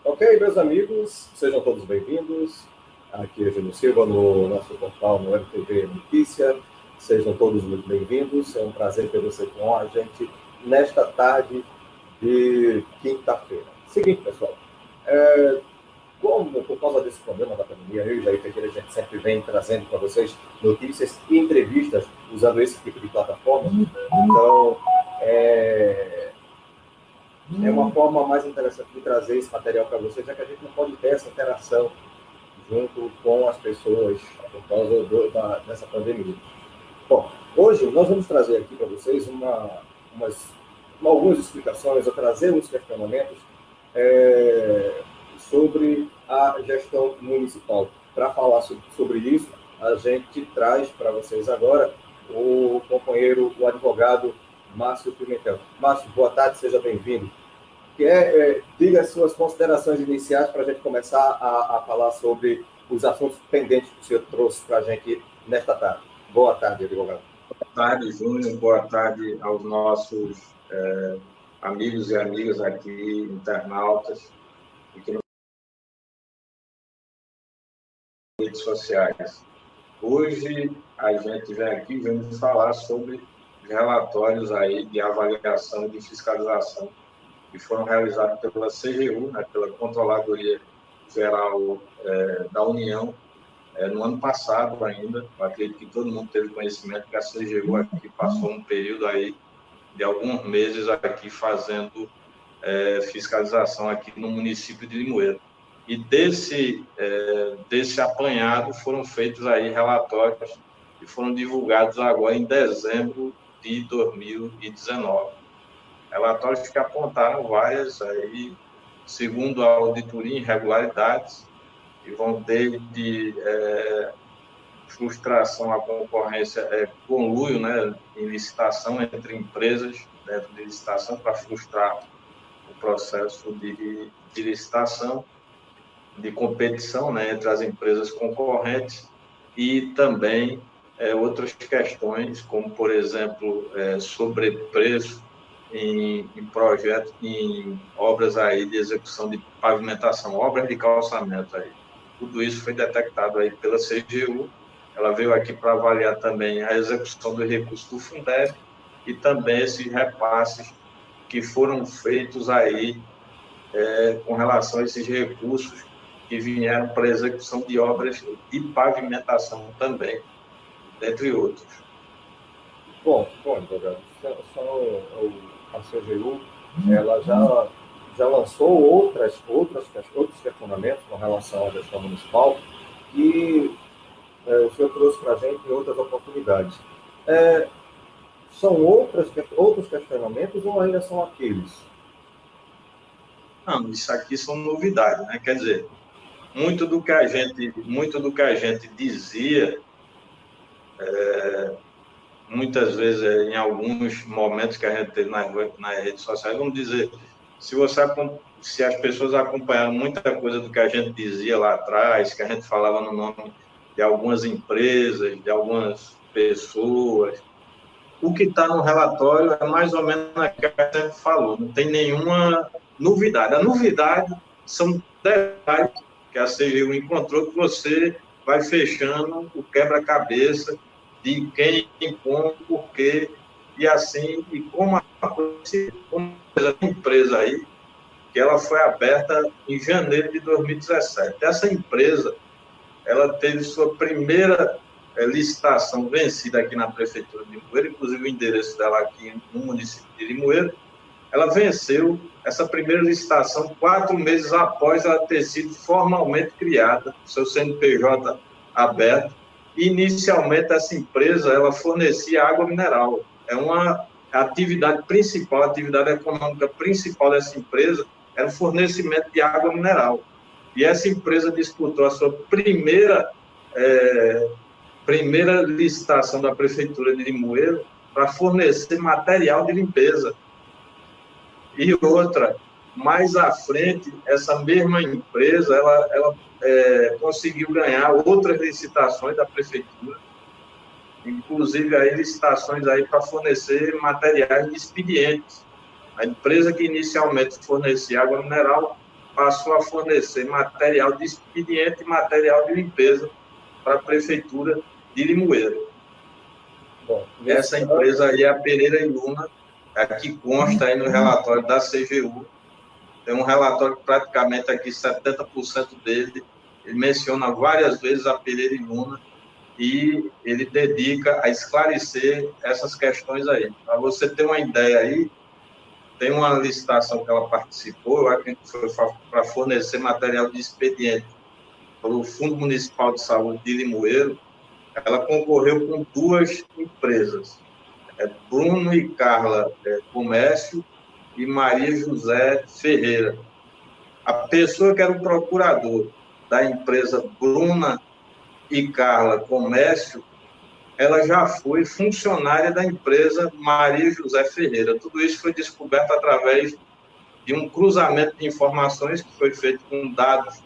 Ok, meus amigos, sejam todos bem-vindos. Aqui é Júnior Silva no nosso portal no MTV Notícia. Sejam todos muito bem-vindos. É um prazer ter você com a gente nesta tarde de quinta-feira. Seguinte, pessoal, como por causa desse problema da pandemia, eu e Jair Pereira, a gente sempre vem trazendo para vocês notícias e entrevistas usando esse tipo de plataforma. Então, é uma forma mais interessante de trazer esse material para vocês, já que a gente não pode ter essa interação junto com as pessoas por causa dessa pandemia. Bom, hoje nós vamos trazer aqui para vocês algumas explicações, trazer uns questionamentos sobre a gestão municipal. Para falar sobre isso, a gente traz para vocês agora o companheiro, o advogado Márcio Pimentel. Márcio, boa tarde, seja bem-vindo. Diga as suas considerações iniciais para a gente começar a falar sobre os assuntos pendentes que o senhor trouxe para a gente nesta tarde. Boa tarde, advogado. Boa tarde, Júnior. Boa tarde aos nossos amigos e amigas aqui, internautas, e que nos redes sociais. Hoje a gente vem aqui vamos falar sobre os relatórios aí de avaliação e de fiscalização que foram realizados pela CGU, né, pela Controladoria Geral da União, no ano passado ainda. Eu acredito que todo mundo teve conhecimento que a CGU aqui passou um período aí de alguns meses aqui fazendo fiscalização aqui no município de Limoeiro. E desse apanhado foram feitos aí relatórios que foram divulgados agora em dezembro de 2019. Relatórios que apontaram várias, aí, segundo a auditoria, irregularidades, que vão desde frustração à concorrência, conluio, né, em licitação entre empresas, dentro de licitação, para frustrar o processo de licitação, de competição, né, entre as empresas concorrentes, e também outras questões, como, por exemplo, sobrepreço em projetos, em obras aí de execução de pavimentação, obras de calçamento aí. Tudo isso foi detectado aí pela CGU. Ela veio aqui para avaliar também a execução do recurso do Fundeb e também esses repasses que foram feitos aí com relação a esses recursos que vieram para a execução de obras de pavimentação também, entre outros. Bom, advogado, a CGU, ela já lançou outros questionamentos com relação à gestão municipal que o senhor trouxe para a gente em outras oportunidades. São outros questionamentos ou ainda são aqueles? Não, isso aqui são novidades, né? Quer dizer, muito do que a gente dizia, muitas vezes, em alguns momentos que a gente teve nas redes sociais, vamos dizer, se as pessoas acompanharam muita coisa do que a gente dizia lá atrás, que a gente falava no nome de algumas empresas, de algumas pessoas, o que está no relatório é mais ou menos o que a gente falou, não tem nenhuma novidade. A novidade são detalhes que a CGU encontrou, que você vai fechando o quebra-cabeça de quem, como, por quê, e assim, e como a empresa aí, que ela foi aberta em janeiro de 2017. Essa empresa, ela teve sua primeira licitação vencida aqui na Prefeitura de Limoeiro, inclusive o endereço dela aqui no município de Limoeiro. Ela venceu essa primeira licitação 4 meses após ela ter sido formalmente criada, seu CNPJ aberto. Inicialmente, essa empresa ela fornecia água mineral. É uma atividade principal, a atividade econômica principal dessa empresa era o fornecimento de água mineral. E essa empresa disputou a sua primeira licitação da Prefeitura de Limoeiro para fornecer material de limpeza. E outra, mais à frente, essa mesma empresa, ela conseguiu ganhar outras licitações da Prefeitura, inclusive aí licitações aí para fornecer materiais de expedientes. A empresa que inicialmente fornecia água mineral passou a fornecer material de expediente e material de limpeza para a Prefeitura de Limoeiro. Bom, essa empresa aí é a Pereira e Luna, a que consta aí no relatório da CGU. Tem um relatório que praticamente aqui 70% dele, ele menciona várias vezes a Pereira e Luna, e ele dedica a esclarecer essas questões aí. Para você ter uma ideia aí, tem uma licitação que ela participou, eu acredito que foi para fornecer material de expediente para o Fundo Municipal de Saúde de Limoeiro. Ela concorreu com 2 empresas, Bruno e Carla Comércio e Maria José Ferreira. A pessoa que era o procurador da empresa Bruna e Carla Comércio, ela já foi funcionária da empresa Maria José Ferreira. Tudo isso foi descoberto através de um cruzamento de informações que foi feito com dados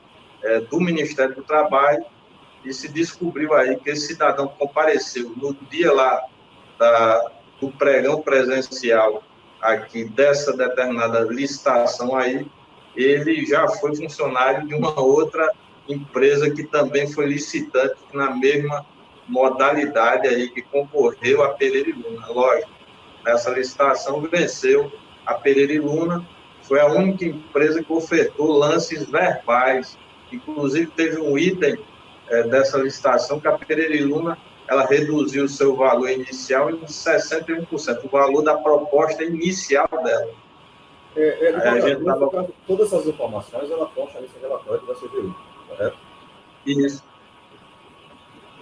do Ministério do Trabalho, e se descobriu aí que esse cidadão compareceu no dia lá do pregão presencial aqui dessa determinada licitação aí, ele já foi funcionário de uma outra empresa que também foi licitante na mesma modalidade aí que concorreu a Pereira e Luna. Lógico, nessa licitação venceu a Pereira e Luna, foi a única empresa que ofertou lances verbais. Inclusive teve um item dessa licitação que a Pereira e Luna ela reduziu o seu valor inicial em 61%, o valor da proposta inicial dela. Todas essas informações ela consta nesse relatório da CGU, correto? Isso.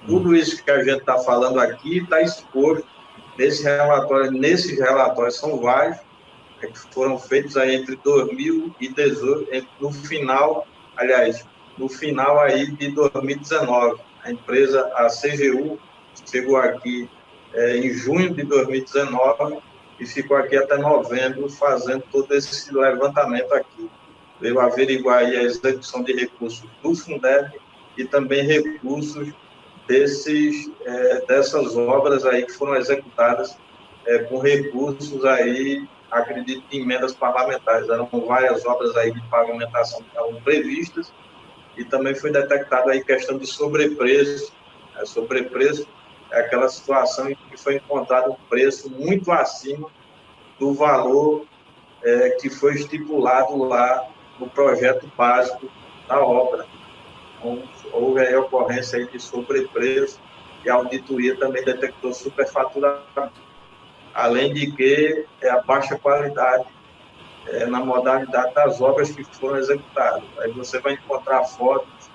Tudo isso que a gente está falando aqui está exposto nesse relatório. Nesses relatórios são vários, que foram feitos aí entre 2018, no final aí de 2019. A empresa, a CGU, chegou aqui em junho de 2019 e ficou aqui até novembro fazendo todo esse levantamento aqui. Veio averiguar aí a execução de recursos do Fundeb e também recursos dessas obras aí que foram executadas com recursos aí, acredito, de emendas parlamentares. Eram várias obras aí de pavimentação que estavam previstas, e também foi detectada aí questão de sobrepreço. Sobrepreço é aquela situação em que foi encontrado um preço muito acima do valor que foi estipulado lá no projeto básico da obra. Então, houve aí a ocorrência aí de sobrepreço, e a auditoria também detectou superfaturamento, além de que a baixa qualidade na modalidade das obras que foram executadas. Aí você vai encontrar fotos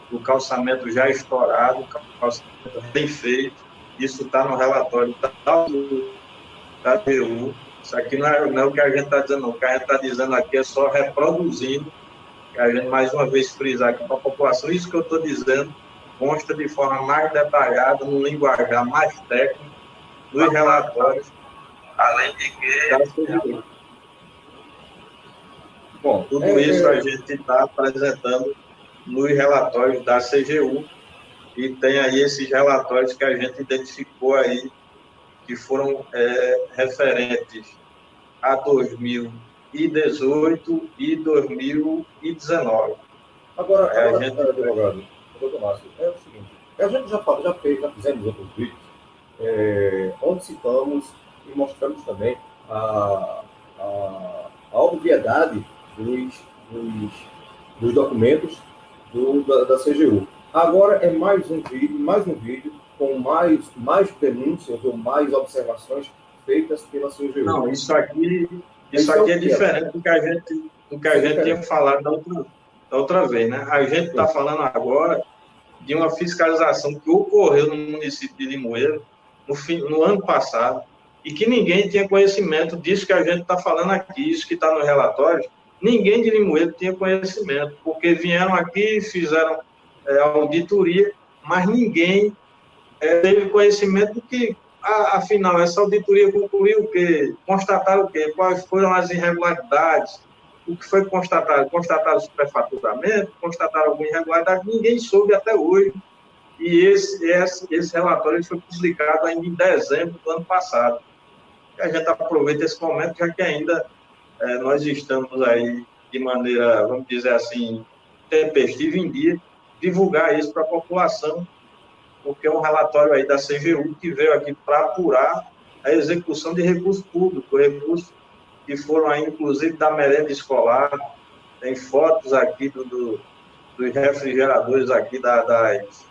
do calçamento já estourado, calçamento bem feito. Isso está no relatório da DU. Isso aqui não é o que a gente está dizendo, não. O que a gente está dizendo aqui é só reproduzindo, que a gente, mais uma vez, frisar aqui para a população. Isso que eu estou dizendo consta de forma mais detalhada, num linguajar mais técnico, dos relatórios, além de que... Bom, tudo isso a gente está apresentando nos relatórios da CGU, e tem aí esses relatórios que a gente identificou aí, que foram referentes a 2018 e 2019. Agora advogado, doutor Márcio, é o seguinte, a gente já fizemos outros vídeos, onde citamos e mostramos também a obviedade dos documentos da CGU. Agora é mais um vídeo com mais denúncias ou mais observações feitas pela CGU. Não, isso aqui é diferente do que a gente tinha falado da outra vez, né? A gente está falando agora de uma fiscalização que ocorreu no município de Limoeiro no ano passado, e que ninguém tinha conhecimento disso que a gente está falando aqui, isso que está no relatório. Ninguém de Limoeiro tinha conhecimento, porque vieram aqui, fizeram auditoria, mas ninguém teve conhecimento do que, afinal, essa auditoria concluiu o quê? Constataram o quê? Quais foram as irregularidades? O que foi constatado? Constataram superfaturamento? Constataram alguma irregularidade? Ninguém soube até hoje. E esse relatório foi publicado ainda em dezembro do ano passado. E a gente aproveita esse momento, já que ainda nós estamos aí de maneira, vamos dizer assim, tempestiva em dia, divulgar isso para a população, porque é um relatório aí da CGU que veio aqui para apurar a execução de recursos públicos, recursos que foram aí, inclusive, da merenda escolar. Tem fotos aqui dos refrigeradores aqui das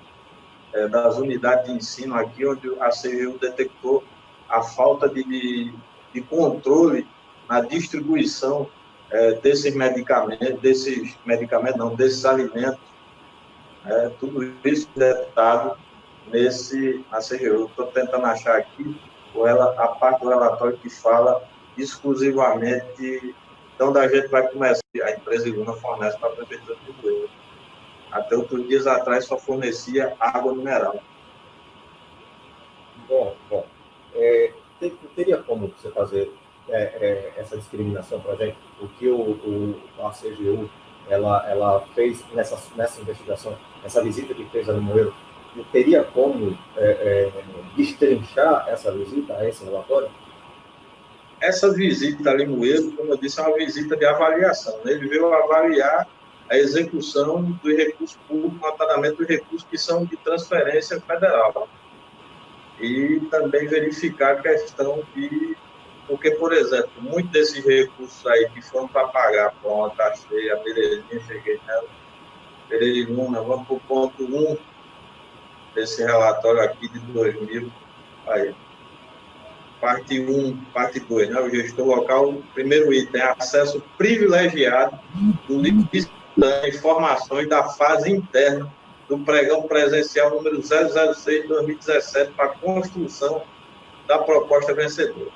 unidades de ensino aqui, onde a CGU detectou a falta de controle na distribuição desses alimentos. Tudo isso detectado na CGU. Estou tentando achar aqui a parte do relatório que fala exclusivamente de onde a gente vai começar. A empresa Iluna fornece para a Prefeitura de Limoeiro. Até outros dias atrás só fornecia água mineral. Bom. Teria como você fazer essa discriminação para a gente? O que a CGU ela fez nessa investigação, essa visita que fez a Limoeiro, teria como destrinchar essa visita a esse relatório? Essa visita a Limoeiro, como eu disse, é uma visita de avaliação. Né? Ele veio avaliar a execução dos recursos públicos, notadamente dos recursos que são de transferência federal. E também verificar a questão de... Porque, por exemplo, muitos desses recursos aí que foram para pagar, pronto, achei, a Pereirinha, cheguei nela, Pereirina, vamos para o ponto 1 desse relatório aqui de 2000, aí. Parte 1, parte 2, né? O gestor local, primeiro item, acesso privilegiado do licitante a informações da fase interna do pregão presencial número 006 de 2017 para a construção da proposta vencedora.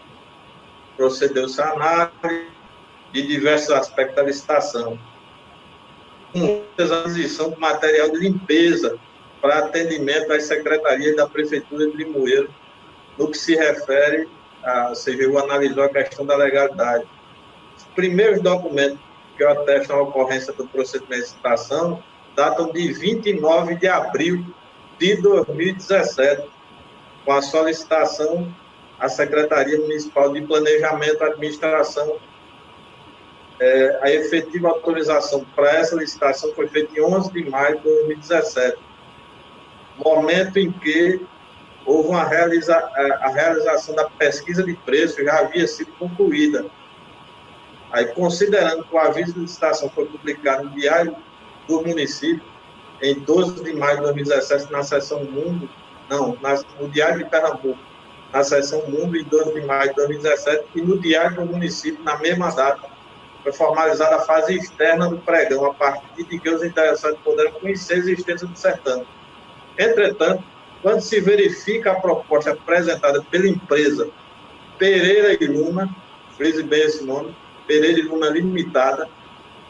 Procedeu-se a análise de diversos aspectos da licitação, com a aquisição de material de limpeza para atendimento às secretarias da Prefeitura de Limoeiro. No que se refere, a CGU analisou a questão da legalidade. Os primeiros documentos que atestam a ocorrência do procedimento de licitação datam de 29 de abril de 2017, com a solicitação à Secretaria Municipal de Planejamento e Administração. A efetiva autorização para essa licitação foi feita em 11 de maio de 2017, momento em que houve a realização da pesquisa de preço já havia sido concluída. Aí, considerando que o aviso de licitação foi publicado no Diário do Município, em 12 de maio de 2017, na seção Mundo, no Diário de Pernambuco, na seção Mundo, em 12 de maio de 2017, e no Diário do Município, na mesma data, foi formalizada a fase externa do pregão, a partir de que os interessados poderão conhecer a existência do certame. Entretanto, quando se verifica a proposta apresentada pela empresa Pereira e Luna, frise bem esse nome, Pereira e Luna Limitada,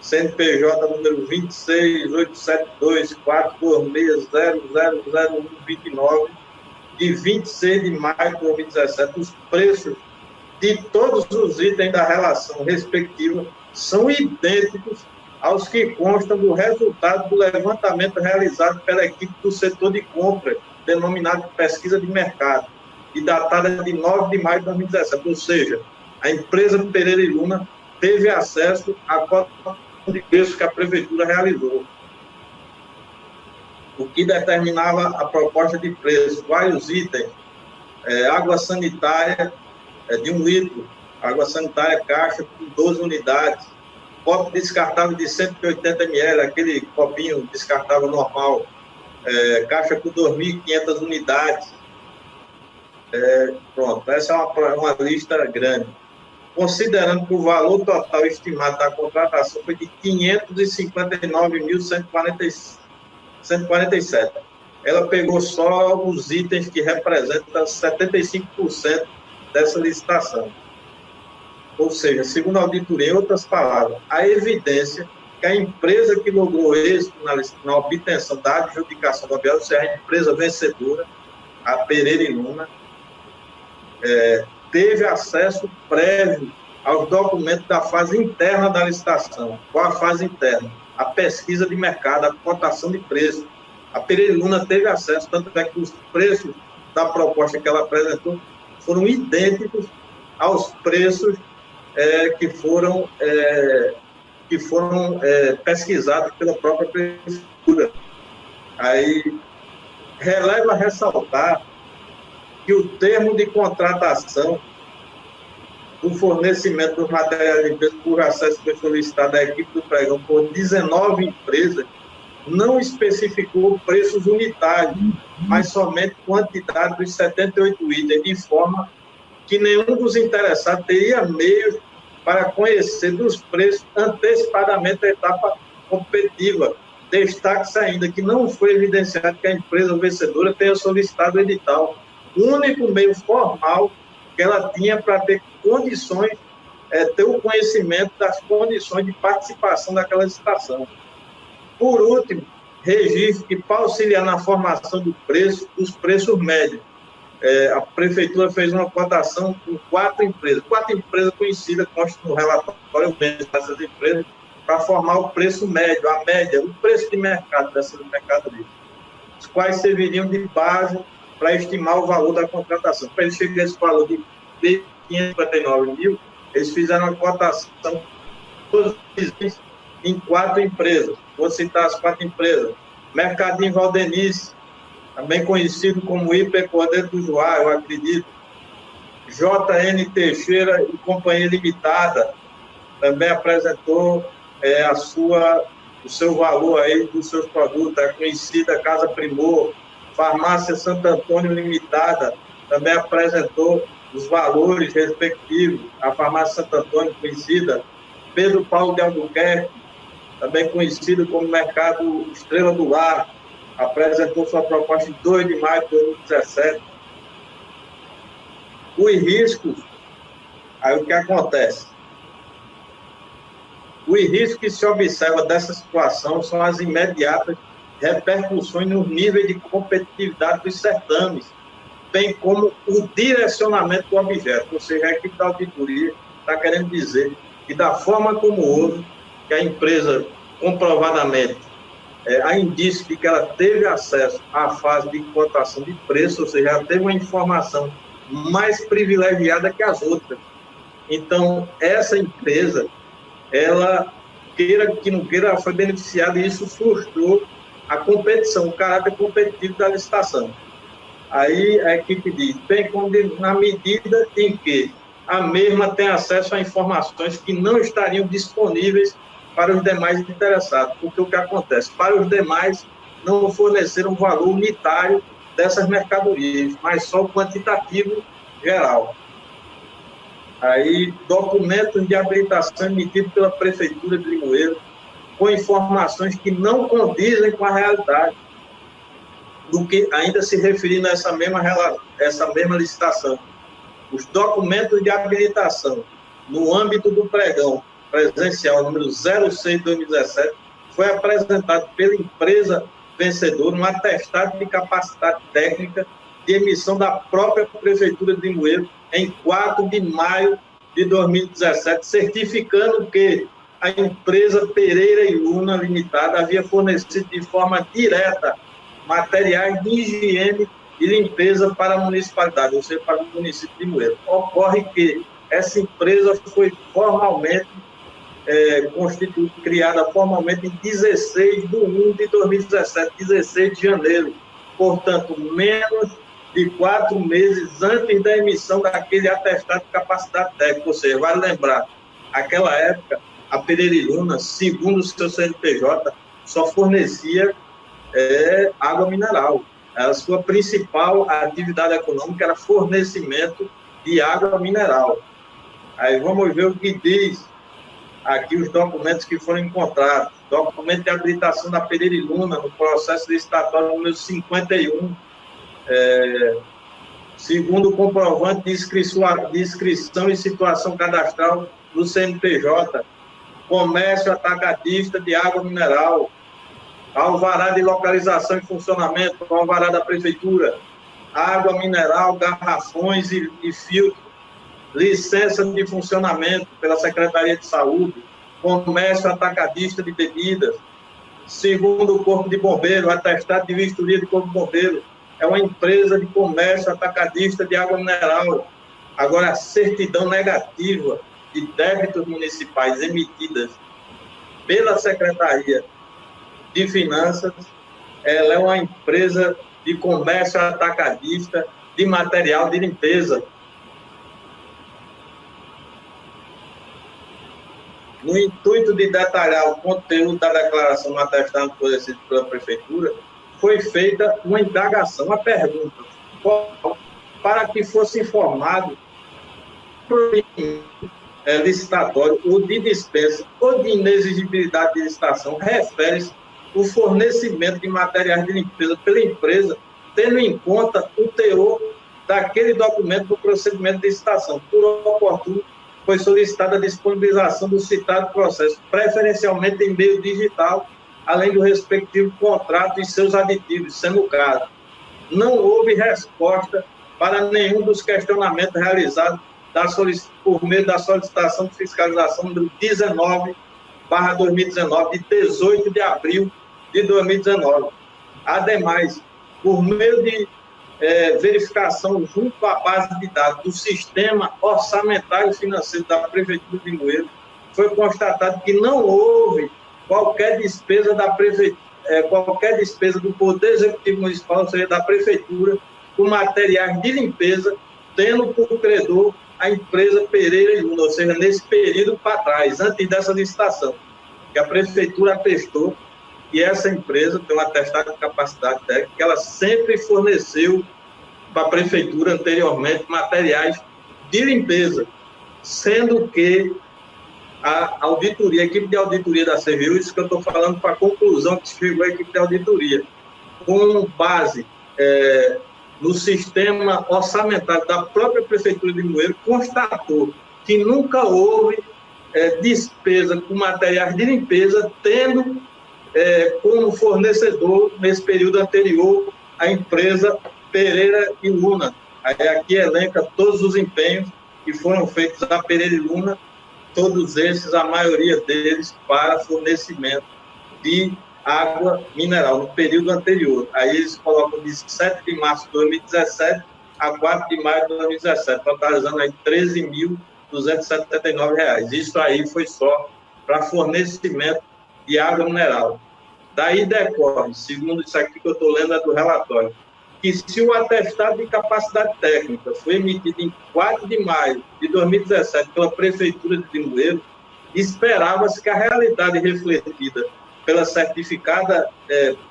CNPJ número 26872-426-0000129, de 26 de maio de 2017, os preços de todos os itens da relação respectiva são idênticos aos que constam do resultado do levantamento realizado pela equipe do setor de compra, denominado pesquisa de mercado, e datada de 9 de maio de 2017. Ou seja, a empresa Pereira e Luna teve acesso à cota de preço que a Prefeitura realizou, o que determinava a proposta de preço. Vários itens, água sanitária de 1 litro, água sanitária caixa com 12 unidades, copo descartável de 180 ml, aquele copinho descartável normal, caixa com 2.500 unidades. Pronto, essa é uma lista grande. Considerando que o valor total estimado da contratação foi de 559.147. Ela pegou só os itens que representam 75% dessa licitação. Ou seja, segundo a auditoria, em outras palavras, a evidência que a empresa que logrou êxito na obtenção da adjudicação do objeto, ou seja, a empresa vencedora, a Pereira e Luna, teve acesso prévio aos documentos da fase interna da licitação. Qual a fase interna? A pesquisa de mercado, a cotação de preço. A Pereira e Luna teve acesso, tanto é que os preços da proposta que ela apresentou foram idênticos aos preços que que foram pesquisados pela própria prefeitura. Aí, releva ressaltar que o termo de contratação do fornecimento dos materiais de limpeza por acesso foi solicitado à equipe do pregão por 19 empresas, não especificou preços unitários, mas somente quantidade dos 78 itens, de forma que nenhum dos interessados teria meios para conhecer dos preços antecipadamente a etapa competitiva. Destaque-se ainda que não foi evidenciado que a empresa vencedora tenha solicitado o edital. O único meio formal que ela tinha para ter condições, ter o conhecimento das condições de participação daquela licitação. Por último, registro que, para auxiliar na formação dos preços médios, a prefeitura fez uma cotação com 4 empresas conhecidas, consta no relatório dessas empresas, para formar o preço médio, a média, o preço de mercado dessas mercadorias, os quais serviriam de base para estimar o valor da contratação. Para eles chegarem a esse valor de 559 mil, eles fizeram uma cotação em 4 empresas. Vou citar as 4 empresas. Mercadinho Valdenice, também conhecido como Hiper Cordeiro do Joá, eu acredito. JN Teixeira e Companhia Limitada também apresentou o seu valor aí dos seus produtos. A conhecida Casa Primor. Farmácia Santo Antônio Limitada também apresentou os valores respectivos. A Farmácia Santo Antônio, conhecida. Pedro Paulo de Albuquerque, também conhecido como Mercado Estrela do Lar, apresentou sua proposta em 2 de maio de 2017. Os riscos, aí o que acontece? Os riscos que se observa dessa situação são as imediatas repercussões no nível de competitividade dos certames, bem como o direcionamento do objeto. Ou seja, a equipe da auditoria está querendo dizer que, da forma como houve, que a empresa, comprovadamente, há indício de que ela teve acesso à fase de cotação de preço, ou seja, ela teve uma informação mais privilegiada que as outras. Então, essa empresa, ela, queira que não queira, ela foi beneficiada e isso frustrou a competição, o caráter competitivo da licitação. Aí a equipe diz, bem como na medida em que a mesma tem acesso a informações que não estariam disponíveis para os demais interessados, porque o que acontece? Para os demais, não forneceram valor unitário dessas mercadorias, mas só o quantitativo geral. Aí, documentos de habilitação emitidos pela Prefeitura de Limoeiro, com informações que não condizem com a realidade, do que ainda se referindo a essa mesma licitação. Os documentos de habilitação no âmbito do pregão presencial número 06 de 2017 foi apresentado pela empresa vencedora um atestado de capacidade técnica de emissão da própria Prefeitura de Limoeiro em 4 de maio de 2017, certificando que a empresa Pereira e Luna Limitada havia fornecido de forma direta materiais de higiene e limpeza para a municipalidade, ou seja, para o município de Limoeiro. Ocorre que essa empresa foi formalmente criada formalmente em 16 de 1 de 2017, 16 de janeiro, portanto, menos de 4 meses antes da emissão daquele atestado de capacidade técnica. Ou seja, vale lembrar, naquela época, a Pereira e Luna, segundo o seu CNPJ, só fornecia água mineral. A sua principal atividade econômica era fornecimento de água mineral. Aí vamos ver o que diz aqui os documentos que foram encontrados. Documento de habilitação da Pereira e Luna, no processo licitatório número 51, segundo o comprovante de inscrição e situação cadastral do CNPJ, comércio atacadista de água mineral, alvará de localização e funcionamento, alvará da Prefeitura, água mineral, garrafões e filtro, licença de funcionamento pela Secretaria de Saúde, comércio atacadista de bebidas, segundo o Corpo de Bombeiro, atestado de vistoria do Corpo de Bombeiro, é uma empresa de comércio atacadista de água mineral. Agora, a certidão negativa de débitos municipais emitidas pela Secretaria de Finanças. Ela é uma empresa de comércio atacadista de material de limpeza. No intuito de detalhar o conteúdo da declaração no atestado fornecido pela Prefeitura, foi feita uma indagação, uma pergunta, para que fosse informado licitatório ou de dispensa ou de inexigibilidade de licitação refere-se o fornecimento de materiais de limpeza pela empresa, tendo em conta o teor daquele documento do procedimento de licitação. Por oportuno, foi solicitada a disponibilização do citado processo, preferencialmente em meio digital, além do respectivo contrato e seus aditivos, sendo o caso. Não houve resposta para nenhum dos questionamentos realizados por meio da solicitação de fiscalização número 19/2019, de 18 de abril de 2019. Ademais, por meio de verificação junto à base de dados do Sistema Orçamentário Financeiro da Prefeitura de Limoeiro, foi constatado que não houve qualquer despesa da Prefeitura, qualquer despesa do Poder Executivo Municipal, ou seja, da Prefeitura, com materiais de limpeza, tendo por credor a empresa Pereira e Luna, ou seja, nesse período para trás, antes dessa licitação, que a Prefeitura atestou, e essa empresa tem um atestado de capacidade técnica, que ela sempre forneceu para a Prefeitura anteriormente materiais de limpeza, sendo que a auditoria, a equipe de auditoria da CVU, isso que eu estou falando para a conclusão que chegou a equipe de auditoria, com base no sistema orçamentário da própria Prefeitura de Limoeiro, constatou que nunca houve despesa com materiais de limpeza, tendo como fornecedor, nesse período anterior, a empresa Pereira e Luna. Aí aqui elenca todos os empenhos que foram feitos a Pereira e Luna, todos esses, a maioria deles, para fornecimento de água mineral, no período anterior. Aí eles colocam de 7 de março de 2017 a 4 de maio de 2017, totalizando aí R$ 13.279. Isso aí foi só para fornecimento de água mineral. Daí decorre, segundo isso aqui que eu estou lendo, é do relatório, que se o atestado de capacidade técnica foi emitido em 4 de maio de 2017 pela Prefeitura de Limoeiro, esperava-se que a realidade refletida pela certificada,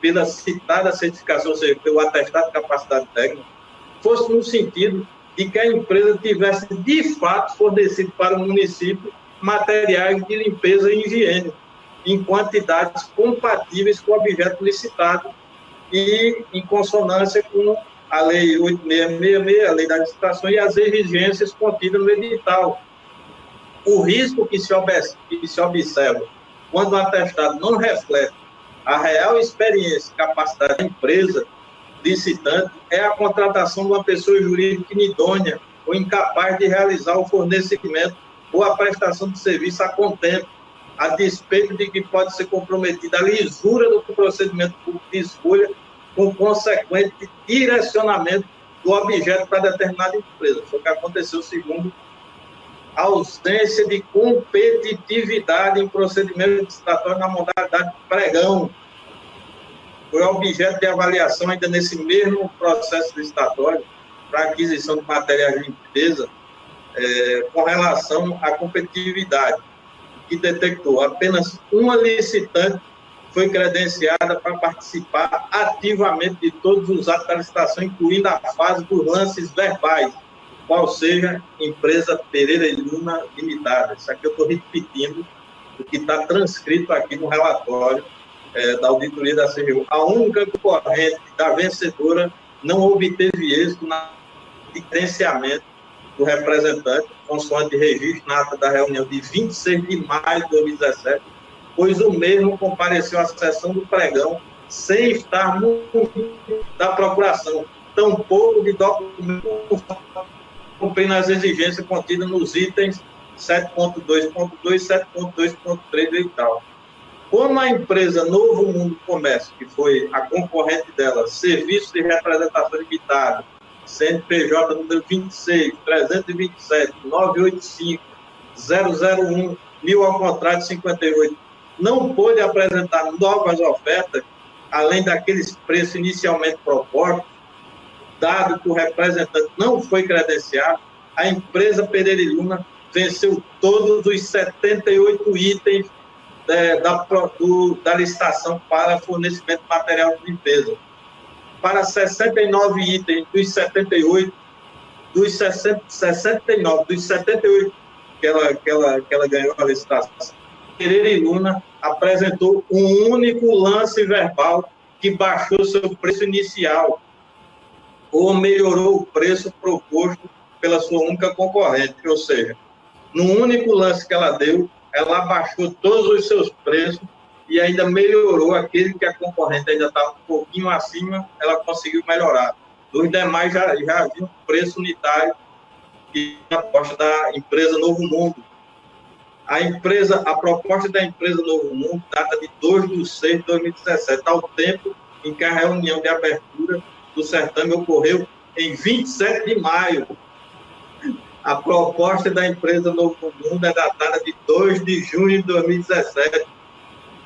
pela citada certificação, ou seja, pelo atestado de capacidade técnica, fosse no sentido de que a empresa tivesse, de fato, fornecido para o município materiais de limpeza e higiene, em quantidades compatíveis com o objeto licitado e em consonância com a Lei 8666, a Lei da Licitação e as exigências contidas no edital. O risco que se observa quando o atestado não reflete a real experiência e capacidade da empresa licitante é a contratação de uma pessoa jurídica inidônea ou incapaz de realizar o fornecimento ou a prestação de serviço a contento, a despeito de que pode ser comprometida a lisura do procedimento público de escolha com consequente direcionamento do objeto para determinada empresa. Foi o que aconteceu segundo a ausência de competitividade em procedimento licitatório na modalidade de pregão. Foi objeto de avaliação ainda nesse mesmo processo licitatório para aquisição de materiais de limpeza com relação à competitividade, que detectou apenas uma licitante foi credenciada para participar ativamente de todos os atos da licitação, incluindo a fase dos lances verbais, qual seja empresa Pereira e Luna Limitada. Isso aqui eu estou repetindo o que está transcrito aqui no relatório da auditoria da CGU. A única concorrente da vencedora não obteve êxito no credenciamento do representante, consoante registro na ata da reunião de 26 de maio de 2017, pois o mesmo compareceu à sessão do pregão sem estar no da procuração, tampouco de documento cumprindo as exigências contidas nos itens 7.2.2 e 7.2.3 do edital. Como a empresa Novo Mundo Comércio, que foi a concorrente dela, Serviço de Representação Limitada, CNPJ número 26, 327, 985, 001, 1000 ao contrato 58, não pôde apresentar novas ofertas, além daqueles preços inicialmente propostos, dado que o representante não foi credenciado, a empresa Pereira e Luna venceu todos os 78 itens da licitação para fornecimento de material de limpeza. Para 69 itens dos 78, dos 69, dos 78 que ela ganhou a licitação, Pereira e Luna apresentou um único lance verbal que baixou seu preço inicial ou melhorou o preço proposto pela sua única concorrente. Ou seja, no único lance que ela deu, ela abaixou todos os seus preços e ainda melhorou aquele que a concorrente ainda estava um pouquinho acima, ela conseguiu melhorar. Os demais já havia um preço unitário e a proposta da empresa Novo Mundo. A proposta da empresa Novo Mundo data de 2/6/2017, ao tempo em que a reunião de abertura do certame ocorreu em 27 de maio. A proposta da empresa Novo Mundo é datada de 2 de junho de 2017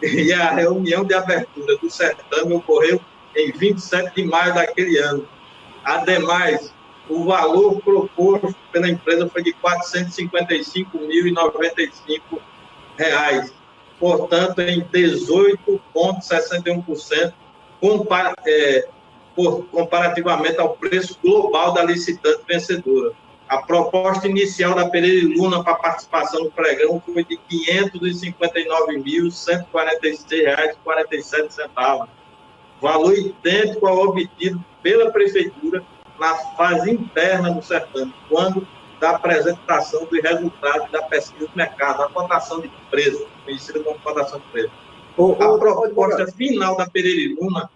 e a reunião de abertura do certame ocorreu em 27 de maio daquele ano. Ademais, o valor proposto pela empresa foi de R$ 455.095, portanto, em 18,61%, comparativamente ao preço global da licitante vencedora. A proposta inicial da Pereira e Luna para participação no pregão foi de R$ 559.146,47, valor idêntico ao obtido pela Prefeitura na fase interna do certame, quando da apresentação dos resultados da pesquisa de mercado, a cotação de preço, conhecida como cotação de preço. A proposta final da Pereira e Luna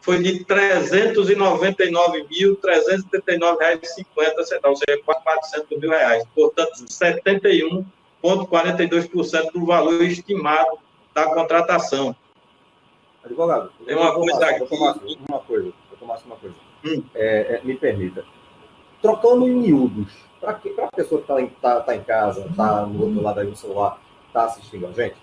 foi de R$ 399.379,50, ou seja, quase R$ 400 mil, portanto, 71,42% do valor estimado da contratação. Advogado, tem uma coisa aqui. Me permita. Trocando em miúdos, para a pessoa que está em casa, está no outro lado aí do celular, está assistindo a gente,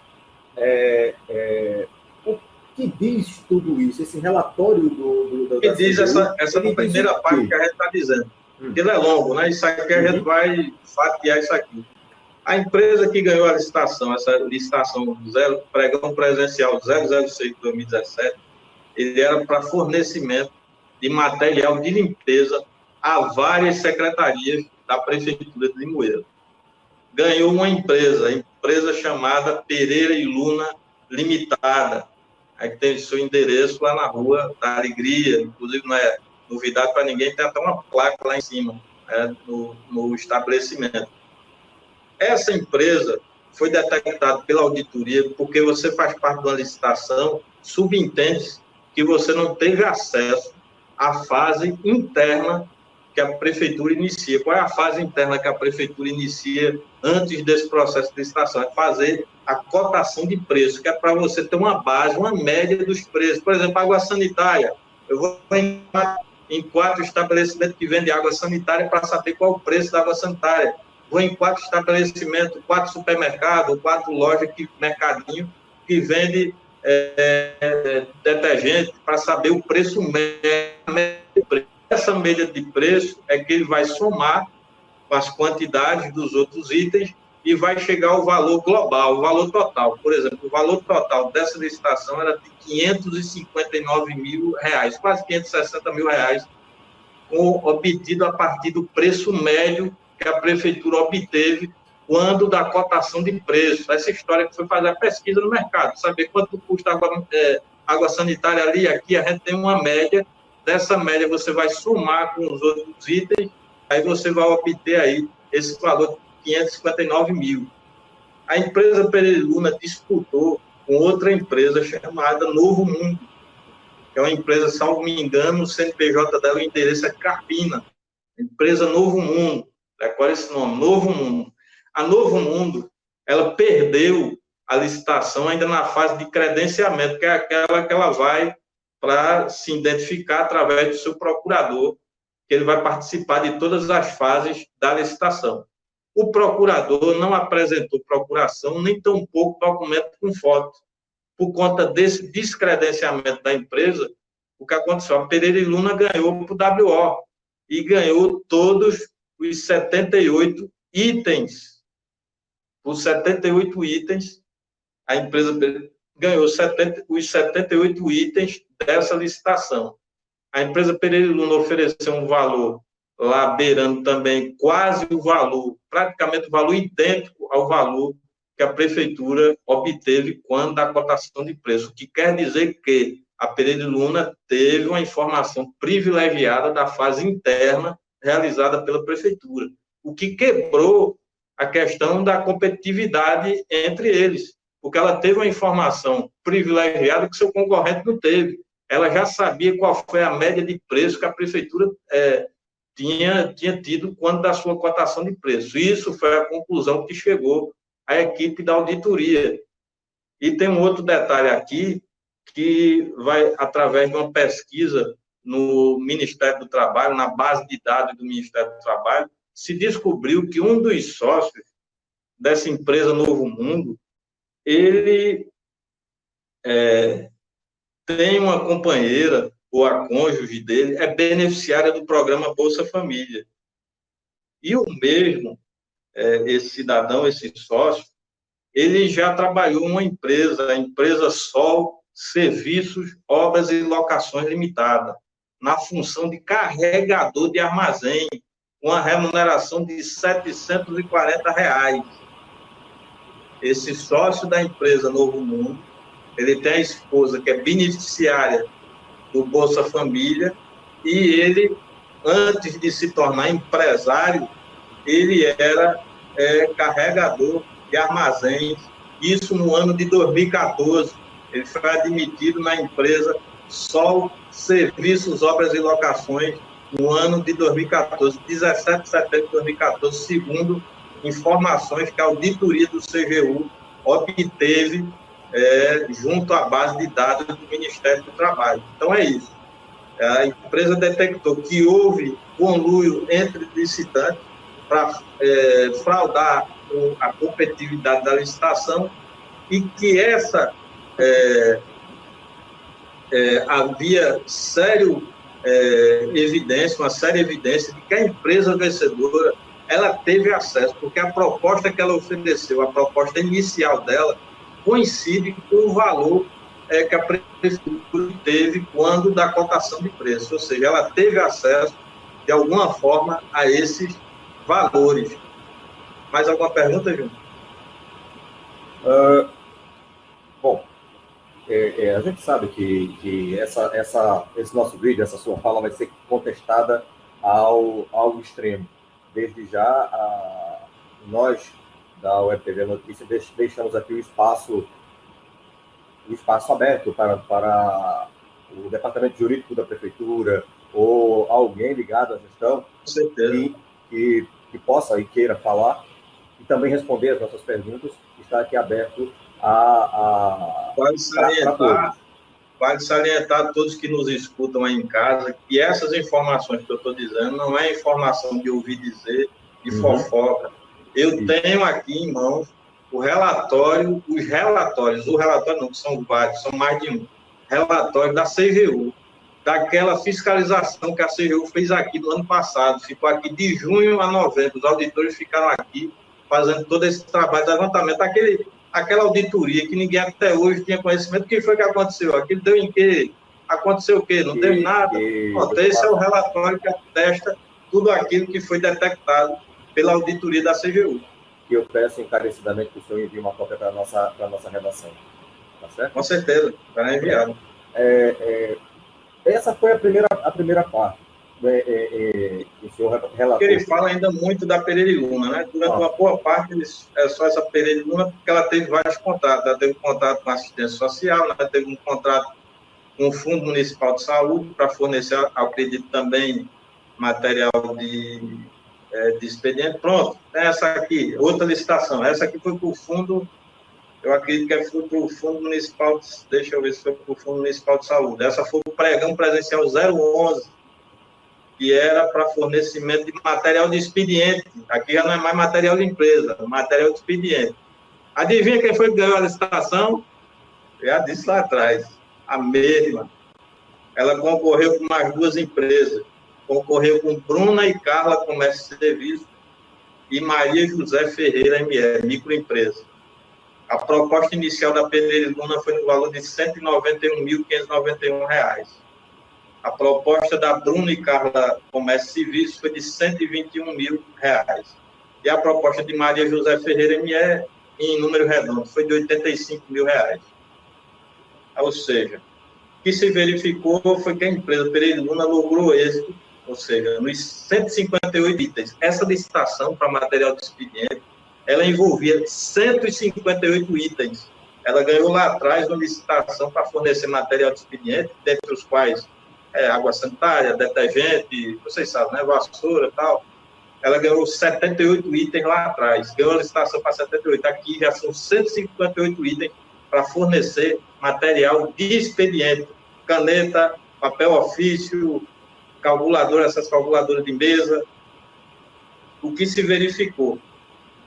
o que diz tudo isso, esse relatório o que diz essa primeira parte que a gente está dizendo? Ele é longo, né? Isso aqui a gente vai fatiar isso aqui. A empresa que ganhou a licitação, essa licitação do pregão presencial 006/2017, ele era para fornecimento de material de limpeza a várias secretarias da Prefeitura de Limoeiro. Ganhou uma empresa chamada Pereira e Luna Limitada, aí tem seu endereço lá na Rua da Alegria, inclusive não é novidade para ninguém, tem até uma placa lá em cima, no estabelecimento. Essa empresa foi detectada pela auditoria porque você faz parte de uma licitação, subentende que você não teve acesso à fase interna que a Prefeitura inicia. Qual é a fase interna que a Prefeitura inicia antes desse processo de licitação? É fazer a cotação de preço, que é para você ter uma base, uma média dos preços. Por exemplo, água sanitária. Eu vou em 4 estabelecimentos que vendem água sanitária para saber qual é o preço da água sanitária. Vou em 4 estabelecimentos, 4 supermercados, 4 lojas, mercadinho, que vende detergente para saber o preço médio. Essa média de preço é que ele vai somar com as quantidades dos outros itens e vai chegar ao valor global, o valor total. Por exemplo, o valor total dessa licitação era de R$ 559 mil, quase R$ 560 mil, obtido a partir do preço médio que a Prefeitura obteve quando da cotação de preço. Essa história que foi fazer a pesquisa no mercado, saber quanto custa água sanitária ali, aqui a gente tem uma média, dessa média você vai somar com os outros itens, aí você vai obter aí esse valor de 559 mil. A empresa Pereira e Luna disputou com outra empresa chamada Novo Mundo, que é uma empresa, salvo me engano, o CNPJ dela, o endereço é Carpina, empresa Novo Mundo, qual é esse nome? Novo Mundo. A Novo Mundo, ela perdeu a licitação ainda na fase de credenciamento, que é aquela que ela vai para se identificar através do seu procurador, que ele vai participar de todas as fases da licitação. O procurador não apresentou procuração, nem tampouco documento com foto. por conta desse descredenciamento da empresa, o que aconteceu? A Pereira e Luna ganhou para o WO e ganhou todos os 78 itens. Por 78 itens, a empresa ganhou os 78 itens dessa licitação. A empresa Pereira e Luna ofereceu um valor lá beirando também quase o valor, praticamente o valor idêntico ao valor que a prefeitura obteve quando da cotação de preço, o que quer dizer que a Pereira e Luna teve uma informação privilegiada da fase interna realizada pela prefeitura, o que quebrou a questão da competitividade entre eles, porque ela teve uma informação privilegiada que seu concorrente não teve. Ela já sabia qual foi a média de preço que a prefeitura tinha tido quando da sua cotação de preço. Isso foi a conclusão que chegou a equipe da auditoria. E tem um outro detalhe aqui, que vai, através de uma pesquisa no Ministério do Trabalho, na base de dados do Ministério do Trabalho, se descobriu que um dos sócios dessa empresa Novo Mundo, ele tem uma companheira, ou a cônjuge dele, é beneficiária do programa Bolsa Família. E o mesmo, esse cidadão, esse sócio, ele já trabalhou em uma empresa, a empresa Sol Serviços, Obras e Locações Limitada, na função de carregador de armazém, com a remuneração de R$ 740. Esse sócio da empresa Novo Mundo, ele tem a esposa que é beneficiária do Bolsa Família, e ele, antes de se tornar empresário, ele era carregador de armazéns, isso no ano de 2014. Ele foi admitido na empresa Sol Serviços, Obras e Locações, no ano de 2014, 17 de setembro de 2014, segundo informações que a auditoria do CGU obteve junto à base de dados do Ministério do Trabalho. Então, é isso. A empresa detectou que houve conluio entre licitantes para fraudar a competitividade da licitação e que havia uma séria evidência de que a empresa vencedora ela teve acesso, porque a proposta que ela ofereceu, a proposta inicial dela, coincide com o valor que a prefeitura teve quando da cotação de preço, ou seja, ela teve acesso, de alguma forma, a esses valores. Mais alguma pergunta, Júnior? Bom, a gente sabe que esse nosso vídeo, essa sua fala vai ser contestada ao extremo. Desde já, nós da Web TV Notícia deixamos aqui o espaço aberto para o departamento jurídico da prefeitura ou alguém ligado à gestão que possa e queira falar e também responder as nossas perguntas. Está aqui aberto Vale salientar a todos que nos escutam aí em casa que essas informações que eu estou dizendo não é informação de ouvir dizer, de fofoca. Eu tenho aqui em mãos os relatórios não, que são vários, são mais de um, relatório da CGU, daquela fiscalização que a CGU fez aqui no ano passado, ficou aqui de junho a novembro, os auditores ficaram aqui fazendo todo esse trabalho de levantamento, aquela auditoria que ninguém até hoje tinha conhecimento. O que foi que aconteceu? Aquilo deu em quê? Aconteceu o quê? Não deu em nada? Esse é o relatório que atesta tudo aquilo que foi detectado pela auditoria da CGU. E eu peço encarecidamente que o senhor envie uma cópia para a nossa redação. Tá certo? Com certeza, será enviado. Essa foi a primeira parte. O senhor relatou. Ele fala ainda muito da Pereira e Luna, né? Durante uma boa parte, é só essa Pereira e Luna, porque ela teve vários contratos. Ela teve um contrato com a assistência social, ela teve um contrato com o Fundo Municipal de Saúde para fornecer, acredito, também material de expediente. Pronto, essa aqui, outra licitação. Essa aqui foi para o Fundo, eu acredito que foi para o Fundo Municipal, deixa eu ver se foi para o Fundo Municipal de Saúde. Essa foi o pregão presencial 011, que era para fornecimento de material de expediente. Aqui já não é mais material de empresa, material de expediente. Adivinha quem foi que ganhou a licitação? Já disse lá atrás, a mesma. Ela concorreu com mais duas empresas. Concorreu com Bruna e Carla Comércio e Serviço e Maria José Ferreira ME, microempresa. A proposta inicial da Pereira e Luna foi no valor de R$ 191.591. A proposta da Bruna e Carla Comércio e Serviço foi de R$ 121 mil. E a proposta de Maria José Ferreira ME, em número redondo, foi de R$ 85 mil. Ou seja, o que se verificou foi que a empresa Pereira e Luna logrou êxito, ou seja, nos 158 itens. Essa licitação para material de expediente, ela envolvia 158 itens. Ela ganhou lá atrás uma licitação para fornecer material de expediente, dentre os quais água sanitária, detergente, vocês sabem, né, vassoura e tal. Ela ganhou 78 itens lá atrás. Ganhou a licitação para 78. Aqui já são 158 itens para fornecer material de expediente. Caneta, papel ofício, calculadora, essas calculadoras de mesa. O que se verificou?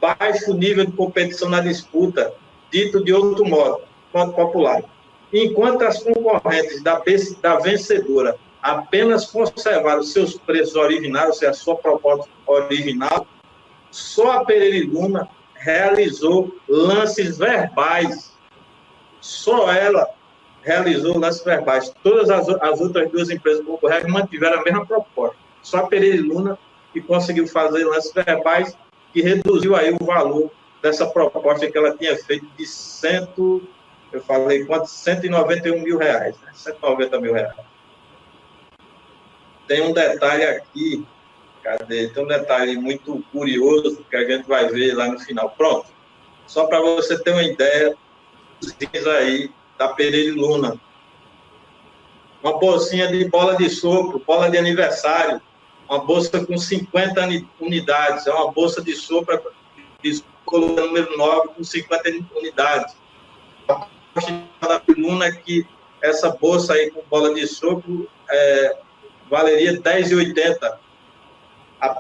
Baixo nível de competição na disputa, dito de outro modo popular. Enquanto as concorrentes da vencedora apenas conservaram seus preços originais, ou seja, a sua proposta original, só a Pereira e Luna realizou lances verbais. Só ela realizou lances verbais. Todas as outras duas empresas concorrentes mantiveram a mesma proposta. Só a Pereira e Luna que conseguiu fazer lances verbais, que reduziu aí o valor dessa proposta que ela tinha feito de 191 mil reais, né? 190 mil reais. Tem um detalhe aqui, tem um detalhe muito curioso que a gente vai ver lá no final. Pronto, só para você ter uma ideia dos itens aí da Pereira e Luna. Uma bolsinha de bola de sopro, bola de aniversário, uma bolsa com 50 unidades, é uma bolsa de sopro de coluna número 9 com 50 unidades. A proposta da Luna é que essa bolsa aí com bola de sopro valeria R$ 10,80. A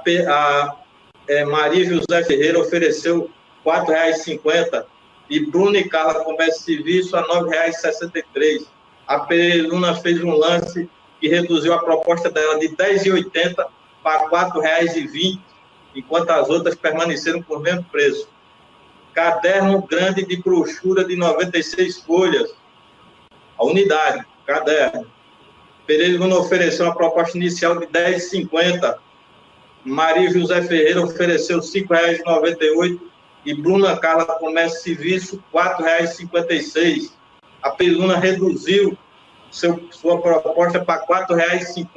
Maria José Ferreira ofereceu R$ 4,50 e Bruno e Carla Comércio e Serviço a R$ 9,63. A Pereira Luna fez um lance que reduziu a proposta dela de R$ 10,80 para R$ 4,20, enquanto as outras permaneceram com o mesmo preço. Caderno grande de brochura de 96 folhas, a unidade, caderno. Pereira Luna ofereceu uma proposta inicial de R$ 10,50. Maria José Ferreira ofereceu R$ 5,98 e Bruna Carla Comércio e Serviço R$ 4,56. A Pereira Luna reduziu sua proposta para R$ 4,50. De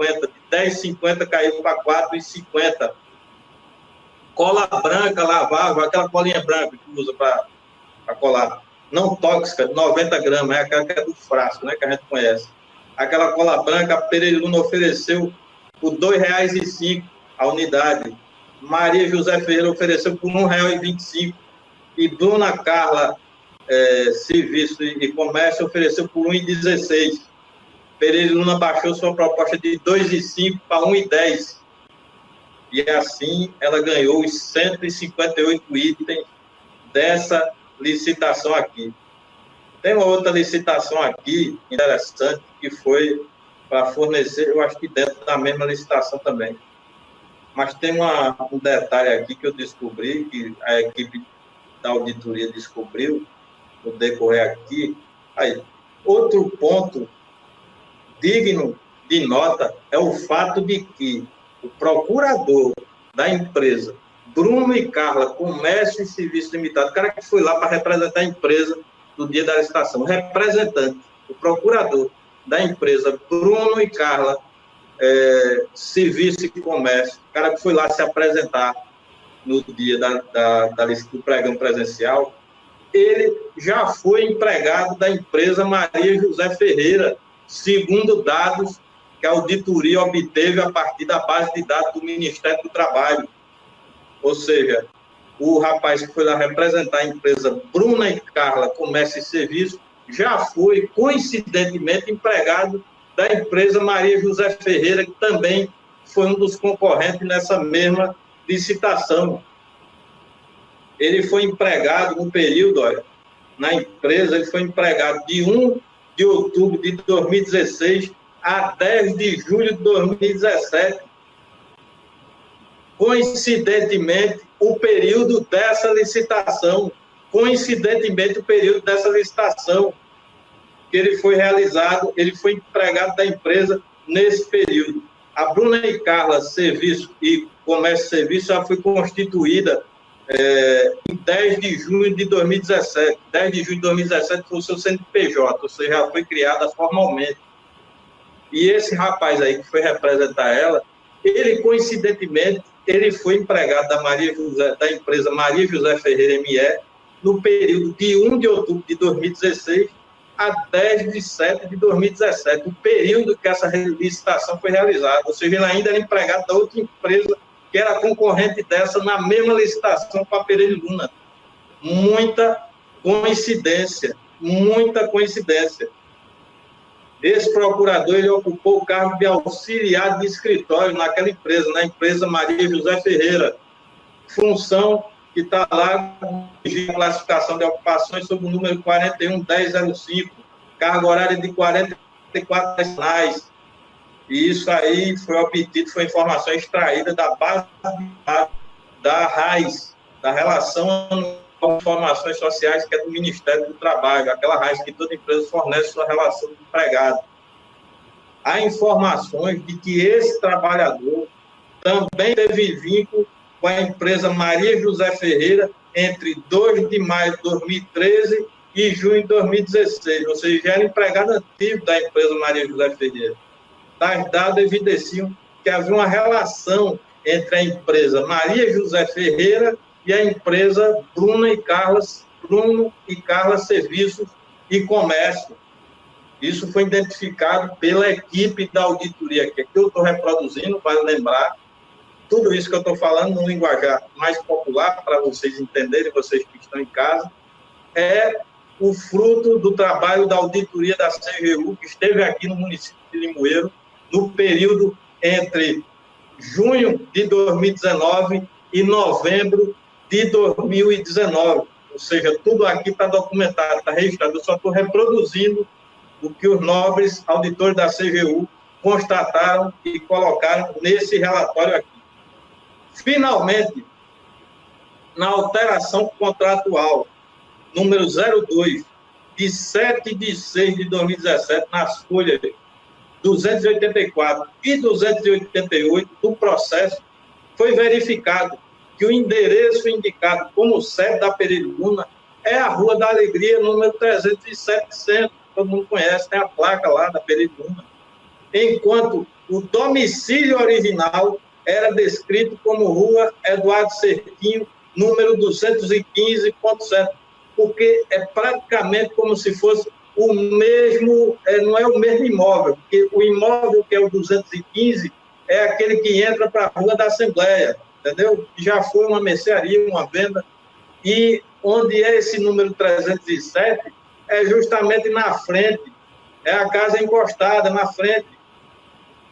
R$ 10,50 caiu para R$ 4,50. Cola branca lavável, aquela colinha branca que usa para colar, não tóxica, de 90 gramas, é aquela que é do frasco, né, que a gente conhece. Aquela cola branca, a Pereira Luna ofereceu por R$ 2,05 a unidade. Maria José Ferreira ofereceu por R$ 1,25. E Bruna Carla Serviço e Comércio ofereceu por R$ 1,16. Pereira Luna baixou sua proposta de R$ 2,05 para R$ 1,10. E assim ela ganhou os 158 itens dessa licitação aqui. Tem uma outra licitação aqui, interessante, que foi para fornecer, eu acho que dentro da mesma licitação também. Mas tem um detalhe aqui que eu descobri, que a equipe da auditoria descobriu, no decorrer aqui. Aí, outro ponto digno de nota é o fato de que o procurador da empresa, Bruno e Carla Comércio e Serviço Limitado, o cara que foi lá para representar a empresa no dia da licitação, o representante, o procurador da empresa, Bruno e Carla Serviço e Comércio, o cara que foi lá se apresentar no dia do pregão presencial, ele já foi empregado da empresa Maria José Ferreira, segundo dados que a auditoria obteve a partir da base de dados do Ministério do Trabalho. Ou seja, o rapaz que foi lá representar a empresa Bruna e Carla Comércio e Serviço já foi, coincidentemente, empregado da empresa Maria José Ferreira, que também foi um dos concorrentes nessa mesma licitação. Ele foi empregado no período, na empresa, ele foi empregado de 1 de outubro de 2016 a 10 de julho de 2017. Coincidentemente, o período dessa licitação, que ele foi realizado, ele foi empregado da empresa nesse período. A Bruna e Carla Serviço e Comércio e Serviço já foi constituída em 10 de junho de 2017. 10 de junho de 2017 foi o seu CNPJ, ou seja, já foi criada formalmente. E esse rapaz aí que foi representar ela, ele, coincidentemente, ele foi empregado da empresa Maria José Ferreira ME no período de 1 de outubro de 2016 a 10 de setembro de 2017, o período que essa licitação foi realizada. Ou seja, ele ainda era empregado da outra empresa que era concorrente dessa na mesma licitação com a Pereira e Luna. Muita coincidência. Esse procurador, ele ocupou o cargo de auxiliar de escritório naquela empresa, na empresa Maria José Ferreira, função que está lá, a classificação de ocupações sob o número 41.1005, carga horária de 44 nacionais. E isso aí foi obtido, foi informação extraída da base da RAIS, da Relação com Informações Sociais, que é do Ministério do Trabalho, aquela RAIS que toda empresa fornece sua relação de empregado. Há informações de que esse trabalhador também teve vínculo com a empresa Maria José Ferreira entre 2 de maio de 2013 e junho de 2016, ou seja, já era empregado antigo da empresa Maria José Ferreira. Tais dados evidenciam que havia uma relação entre a empresa Maria José Ferreira e a empresa Bruno e Carla Serviços e Comércio. Isso foi identificado pela equipe da auditoria, que aqui eu estou reproduzindo, para lembrar. Tudo isso que eu estou falando, num linguajar mais popular, para vocês entenderem, vocês que estão em casa, é o fruto do trabalho da auditoria da CGU, que esteve aqui no município de Limoeiro, no período entre junho de 2019 e novembro de 2019. Ou seja, tudo aqui está documentado, está registrado. Eu só estou reproduzindo o que os nobres auditores da CGU constataram e colocaram nesse relatório aqui. Finalmente, na alteração contratual número 02, de 7 de 6 de 2017, nas folhas 284 e 288 do processo, foi verificado que o endereço indicado como sede da Pereira Luna é a Rua da Alegria, número 307, todo mundo conhece, tem a placa lá da Pereira Luna, enquanto o domicílio original era descrito como Rua Eduardo Cerquinho, número 215.7, porque é praticamente como se fosse o mesmo, não é o mesmo imóvel, porque o imóvel que é o 215 é aquele que entra para a Rua da Assembleia, entendeu? Já foi uma mercearia, uma venda, e onde é esse número 307 é justamente na frente, é a casa encostada na frente.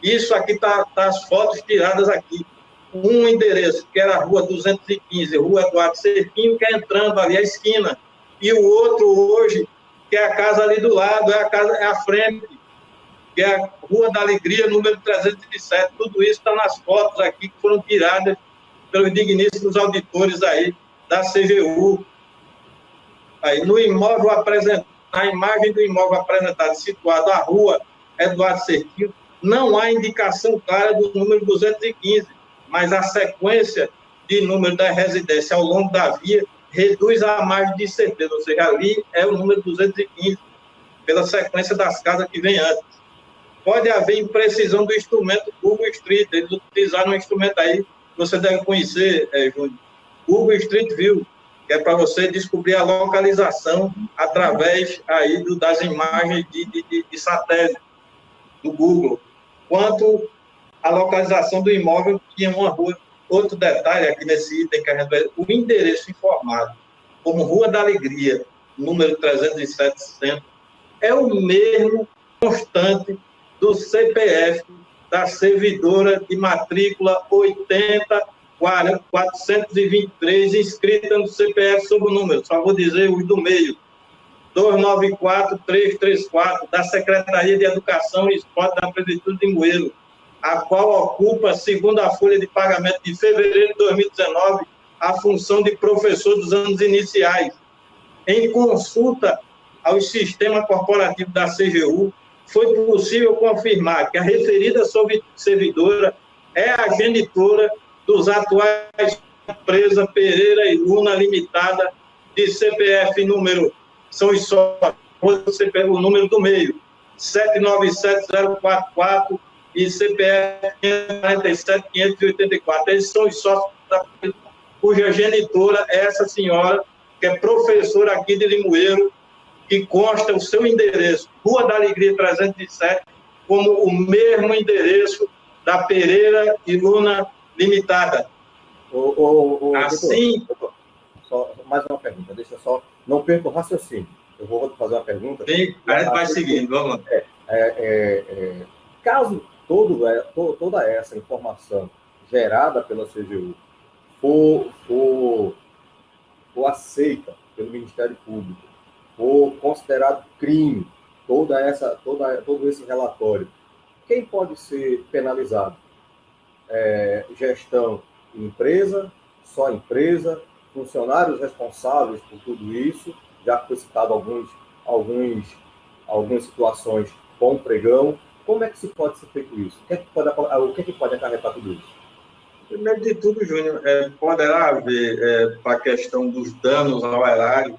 Isso aqui está as fotos tiradas aqui. Um endereço, que era a Rua 215, Rua Eduardo Cerquinho, que é entrando ali a esquina, e o outro hoje, que é a casa ali do lado, é a frente, que é a Rua da Alegria, número 307. Tudo isso está nas fotos aqui que foram tiradas pelos digníssimos auditores aí da CGU. Aí, no imóvel apresentado, a imagem do imóvel apresentado, situado à Rua Eduardo Cerquinho, não há indicação clara do número 215, mas a sequência de número da residência ao longo da via reduz a margem de certeza, ou seja, ali é o número 215, pela sequência das casas que vem antes. Pode haver imprecisão do instrumento Google Street, eles utilizaram um instrumento aí, você deve conhecer, Júnior, Google Street View, que é para você descobrir a localização através aí das imagens de satélite do Google, quanto a localização do imóvel que é uma rua. Outro detalhe aqui nesse item que a gente vai, o endereço informado como Rua da Alegria, número 307 Centro, é o mesmo constante do CPF da servidora de matrícula 80.423, inscrita no CPF sob o número, só vou dizer os do meio, 294-334 da Secretaria de Educação e Esporte da Prefeitura de Limoeiro, a qual ocupa, segundo a folha de pagamento de fevereiro de 2019, a função de professor dos anos iniciais. Em consulta ao sistema corporativo da CGU, foi possível confirmar que a referida servidora é a genitora dos atuais empresa Pereira e Luna Limitada, de CPF número, são os sócios, o número do meio, 797044 e CPF 547.584. Eles são os sócios cuja genitora é essa senhora, que é professora aqui de Limoeiro, que consta o seu endereço, Rua da Alegria 307, como o mesmo endereço da Pereira e Luna Limitada. Assim... Só mais uma pergunta, deixa só... Não perca o raciocínio. Eu vou fazer uma pergunta. Sim, a gente vai seguindo, vamos lá. Caso toda essa informação gerada pela CGU for aceita pelo Ministério Público, for considerado crime, todo esse relatório, quem pode ser penalizado? Gestão empresa, só empresa, funcionários responsáveis por tudo isso, já foi citado algumas situações com pregão. Como é que se pode ser feito isso? O que é que pode acarretar tudo isso? Primeiro de tudo, Júnior, poderá haver, para a questão dos danos ao erário,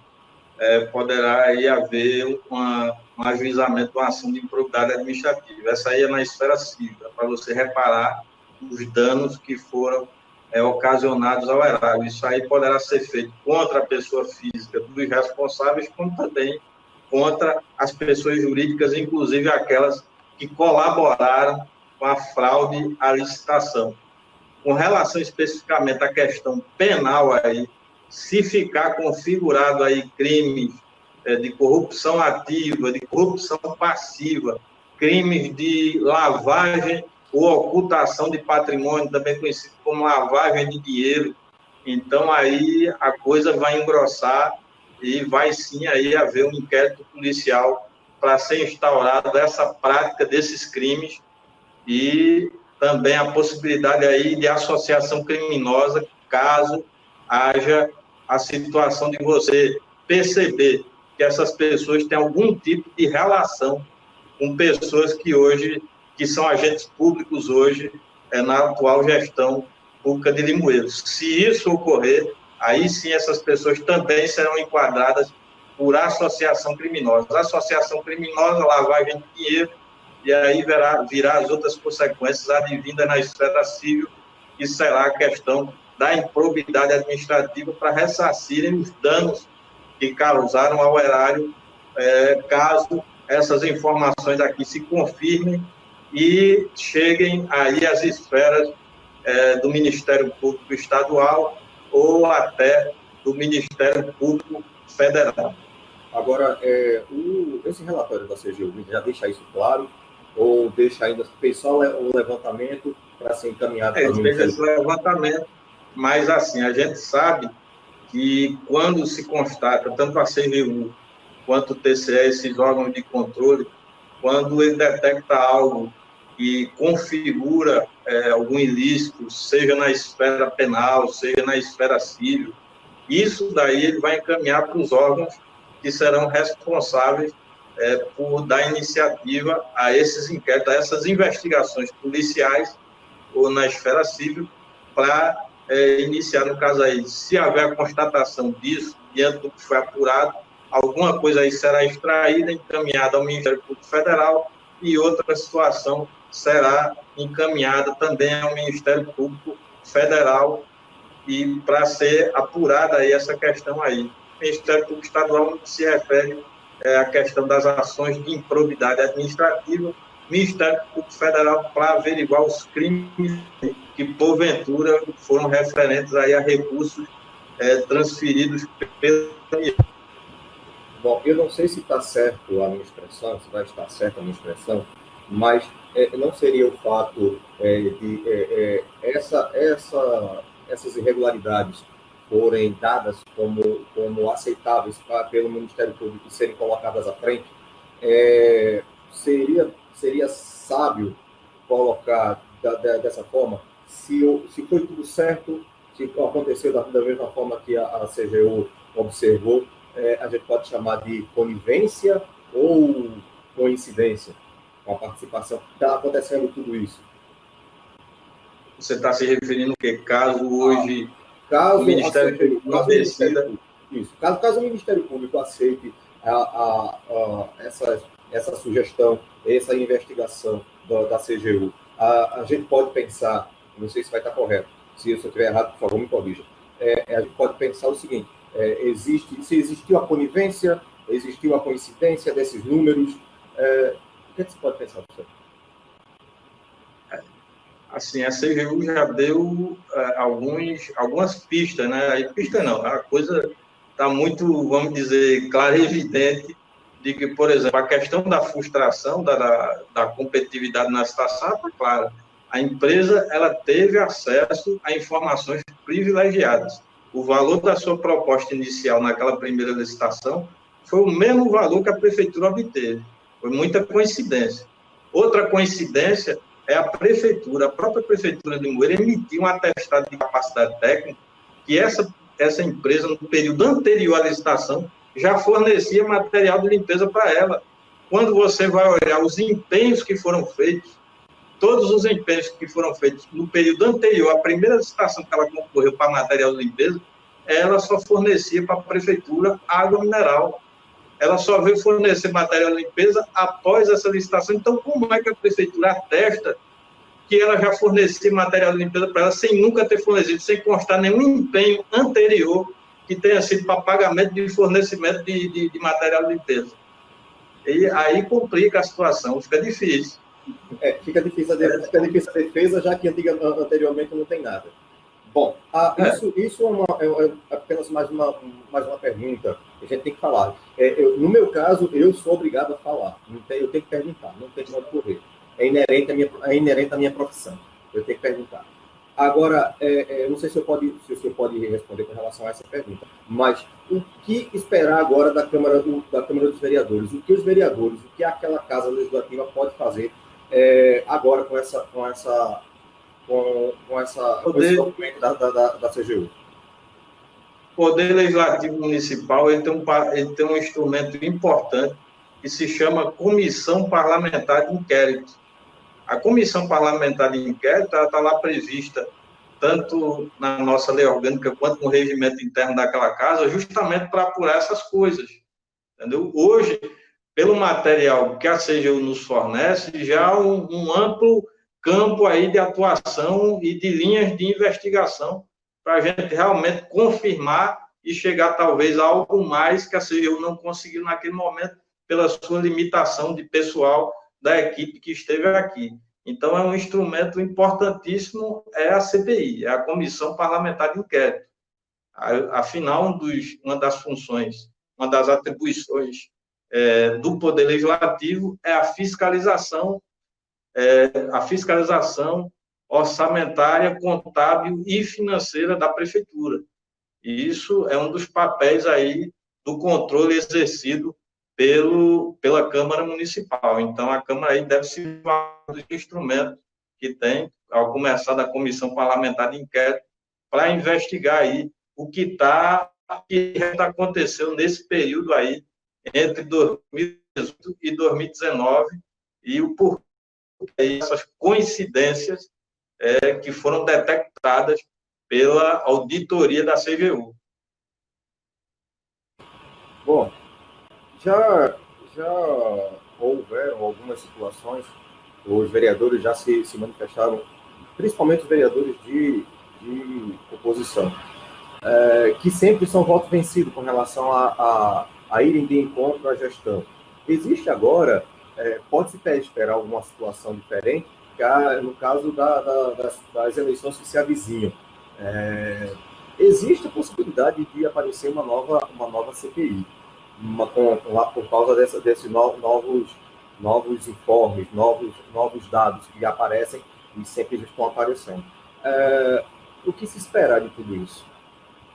poderá aí haver um ajuizamento de uma ação de improbidade administrativa. Essa aí é na esfera civil, para você reparar os danos que foram ocasionados ao erário. Isso aí poderá ser feito contra a pessoa física dos responsáveis, como também contra as pessoas jurídicas, inclusive aquelas que colaboraram com a fraude à licitação. Com relação especificamente à questão penal aí, se ficar configurado aí crimes de corrupção ativa, de corrupção passiva, crimes de lavagem ou ocultação de patrimônio, também conhecido como lavagem de dinheiro, então aí a coisa vai engrossar e vai sim aí haver um inquérito policial para ser instaurado essa prática desses crimes e também a possibilidade aí de associação criminosa, caso haja a situação de você perceber que essas pessoas têm algum tipo de relação com pessoas que são agentes públicos hoje na atual gestão pública de Limoeiro. Se isso ocorrer, aí sim essas pessoas também serão enquadradas por associação criminosa. Associação criminosa, lavagem de dinheiro, e aí virá as outras consequências advindas na esfera civil, que será a questão da improbidade administrativa para ressarcirem os danos que causaram ao erário, caso essas informações aqui se confirmem e cheguem aí às esferas do Ministério Público Estadual ou até do Ministério Público Federal. Agora, esse relatório da CGU já deixa isso claro ou deixa ainda só um levantamento para ser encaminhado para o Ministério? Esse levantamento, mas assim, a gente sabe que quando se constata, tanto a CGU quanto o TCE, esses órgãos de controle, quando ele detecta algo que configura algum ilícito, seja na esfera penal, seja na esfera civil, isso daí ele vai encaminhar para os órgãos que serão responsáveis por dar iniciativa a esses inquéritos, a essas investigações policiais ou na esfera civil, para iniciar, no caso aí, se houver a constatação disso, diante do que foi apurado, alguma coisa aí será extraída, encaminhada ao Ministério Público Federal e outra situação será encaminhada também ao Ministério Público Federal e para ser apurada aí essa questão aí. O Ministério Público Estadual se refere à questão das ações de improbidade administrativa, Ministério Público Federal para averiguar os crimes que, porventura, foram referentes aí a recursos transferidos pela União. Bom, eu não sei se está certo a minha expressão, se vai estar certa a minha expressão, mas não seria o fato de essas irregularidades forem dadas como aceitáveis pelo Ministério Público e serem colocadas à frente, seria sábio colocar dessa forma, se foi tudo certo, se aconteceu da mesma forma que a CGU observou, a gente pode chamar de conivência ou coincidência com a participação. Está acontecendo tudo isso. Você está se referindo o quê? Caso hoje o Ministério Público não decida... Isso. Caso o Ministério Público aceite essa sugestão, essa investigação da CGU, a gente pode pensar, não sei se vai estar correto, se eu estiver errado, por favor, me corrija. A gente pode pensar o seguinte, se existiu a conivência, existiu a coincidência desses números, o que você pode pensar, professor? Assim, a CGU já deu algumas pistas, né? Aí, pista não, a coisa está muito, vamos dizer, clara e evidente de que, por exemplo, a questão da frustração da competitividade na licitação está clara. A empresa ela teve acesso a informações privilegiadas. O valor da sua proposta inicial naquela primeira licitação foi o mesmo valor que a prefeitura obteve. Foi muita coincidência. Outra coincidência é a própria prefeitura de Moeiro emitiu um atestado de capacidade técnica que essa empresa, no período anterior à licitação, já fornecia material de limpeza para ela. Quando você vai olhar os empenhos que foram feitos, todos os empenhos que foram feitos no período anterior à primeira licitação que ela concorreu para material de limpeza, ela só fornecia para a prefeitura água mineral. Ela só veio fornecer material de limpeza após essa licitação. Então, como é que a prefeitura atesta que ela já fornecia material de limpeza para ela sem nunca ter fornecido, sem constar nenhum empenho anterior que tenha sido para pagamento de fornecimento de material de limpeza? E aí complica a situação, fica difícil. Fica difícil a defesa, já que anteriormente não tem nada. Bom, isso é apenas mais uma pergunta que a gente tem que falar. No meu caso, eu sou obrigado a falar. Eu tenho que perguntar, não tem como correr. É inerente à minha profissão. Eu tenho que perguntar. Agora, eu não sei se o senhor pode responder com relação a essa pergunta, mas o que esperar agora da Câmara dos Vereadores? O que aquela Casa Legislativa pode fazer agora com esse documento da CGU? O Poder Legislativo Municipal ele tem um instrumento importante que se chama Comissão Parlamentar de Inquérito. A Comissão Parlamentar de Inquérito está lá prevista tanto na nossa lei orgânica quanto no regimento interno daquela casa, justamente para apurar essas coisas. Entendeu? Hoje, pelo material que a CGU nos fornece, já há um amplo campo aí de atuação e de linhas de investigação para a gente realmente confirmar e chegar talvez a algo mais que a CGU não conseguiu naquele momento pela sua limitação de pessoal da equipe que esteve aqui. Então, é um instrumento importantíssimo, é a CPI, é a Comissão Parlamentar de Inquérito. Afinal, uma das funções, uma das atribuições do Poder Legislativo é a fiscalização orçamentária, contábil e financeira da Prefeitura. E isso é um dos papéis aí do controle exercido pela Câmara Municipal. Então, a Câmara aí deve ser um dos instrumentos que tem, ao começar da Comissão Parlamentar de Inquérito, para investigar aí o que aconteceu nesse período aí, entre 2018 e 2019, e o porquê essas coincidências que foram detectadas pela auditoria da CGU. Bom, já houveram algumas situações, os vereadores já se manifestaram, principalmente os vereadores de oposição, que sempre são votos vencidos com relação a irem de encontro à gestão. Existe agora, pode-se esperar alguma situação diferente, no caso das eleições que se avizinham. Existe a possibilidade de aparecer uma nova CPI, por causa desses novos informes, novos dados que aparecem e sempre estão aparecendo. O que se espera de tudo isso?